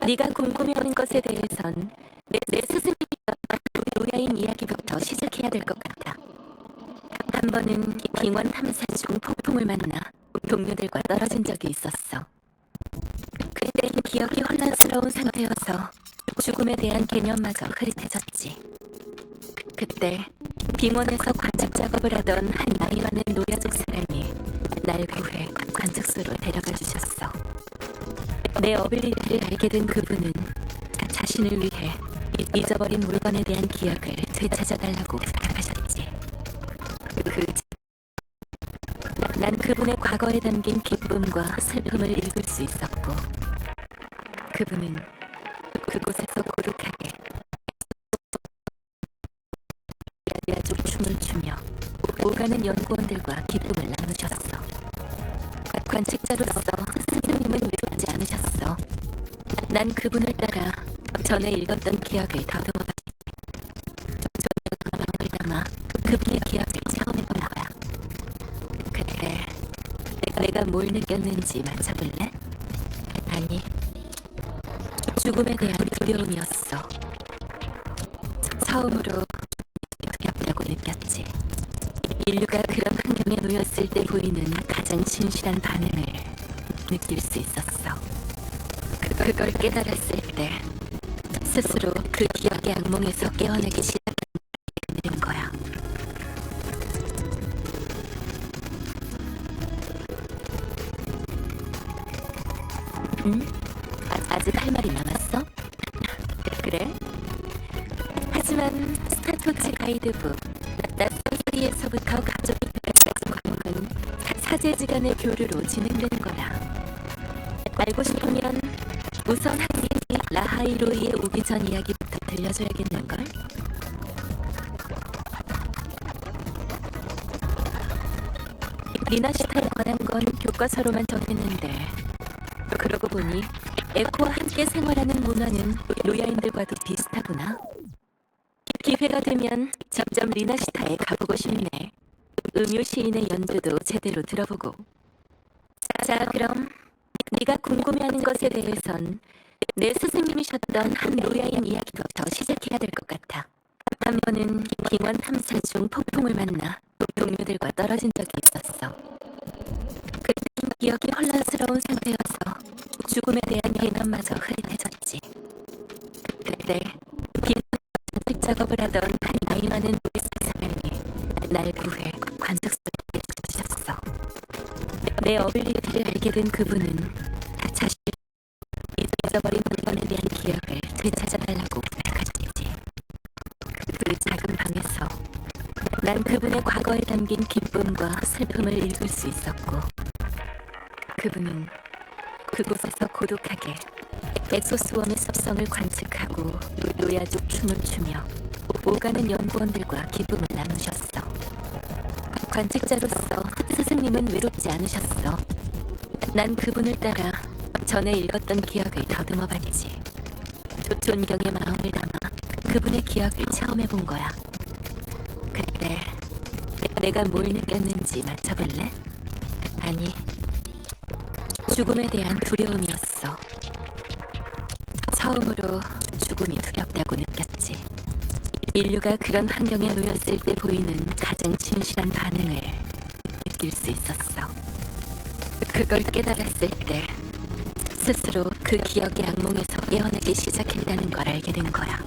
네가 궁금해하는 것에 대해선 내 스승이가 노야인 이야기부터 시작해야 될 것 같아. 한 번은 빙원 탐사 중 폭풍을 만나 동료들과 떨어진 적이 있었어. 그땐 기억이 혼란스러운 상태여서 죽음에 대한 개념마저 흐릿해졌지. 그때 빙원에서 관측 작업을 하던 한 나이 많은 노야족 사람이 날 구해 관측소로 데려가 주셨어. 내 어빌리티를 알게 된 그분은 자신을 위해 잊어버린 물건에 대한 기억을 되찾아달라고 부탁하셨지. 난 그분의 과거에 담긴 기쁨과 슬픔을 읽을 수 있었고, 그분은 그곳에서 고독하게 야족 춤을 추며 오가는 연구원들과 기쁨을 나누셨어. 관측자로서 스승님은 외롭지 않으셨어. 난 그분을 따라 전에 읽었던 기억을 더듬어봤지. 마음을 담아 그분의 기억을 체험해본 거야. 그때 내가 뭘 느꼈는지 맞춰볼래? 아니, 죽음에 대한 두려움이었어. 처음으로 두렵다고 느꼈지. 인류가 그런 환경에 놓였을 때 보이는 가장 진실한 반응을 느낄 수 있었어. 그걸 깨달았을 때 스스로 그 기억의 악몽에서 깨어나기 시작하는 거야. 응? 아직 할 말이 남았어? 그래? 하지만 스타토치 가이드북 낯선 소리에서부터 가족이 되는 과목은 사제지간의 교류로 진행되는 거야. 알고 싶으면 우선 학생이 라하이로이에 오기 전 이야기부터 들려줘야겠는걸? 리나시타에 관한 건 교과서로만 정했는데 그러고 보니 에코와 함께 생활하는 문화는 노야인들과도 비슷하구나. 기회가 되면 직접 리나시타에 가보고 싶네. 음유 시인의 연주도 제대로 들어보고. 자, 그럼 네가 궁금해하는 것에 대해선 내 스승님이셨던 한 노야인 이야기부터 시작해야 될 것 같아. 한 번은 빙원 탐사 중 폭풍을 만나 동료들과 떨어진 적이 있었어. 그때 기억이 혼란스러운 상태여서 죽음에 대한 개념마저 흐릿해졌지. 그때 빈 작업을 하던 한 나이 많은 의사 사람이 날 구해 관측소리에 주셨어. 내 어빌리티를 알게 된 그분은 자신이 잊어버린 물건에 대한 기억을 되찾아달라고 부탁하시지. 그 작은 방에서 난 그분의 과거에 담긴 기쁨과 슬픔을 읽을 수 있었고, 그분은 그곳에서 고독하게 엑소스원의 습성을 관측하고 노야족 춤을 추며 오가는 연구원들과 기쁨을 나누셨어. 관측자로서 스승님은 외롭지 않으셨어. 난 그분을 따라 전에 읽었던 기억을 더듬어봤지. 존경의 마음을 담아 그분의 기억을 체험해본 거야. 그때 내가 뭘 느꼈는지 맞춰볼래? 아니, 죽음에 대한 두려움이었어. 처음으로 죽음이 두렵다고 느꼈지. 인류가 그런 환경에 놓였을 때 보이는 가장 진실한 반응을 느낄 수 있었어. 그걸 깨달았을 때 스스로 그 기억의 악몽에서 깨어나기 시작했다는 걸 알게 된 거야.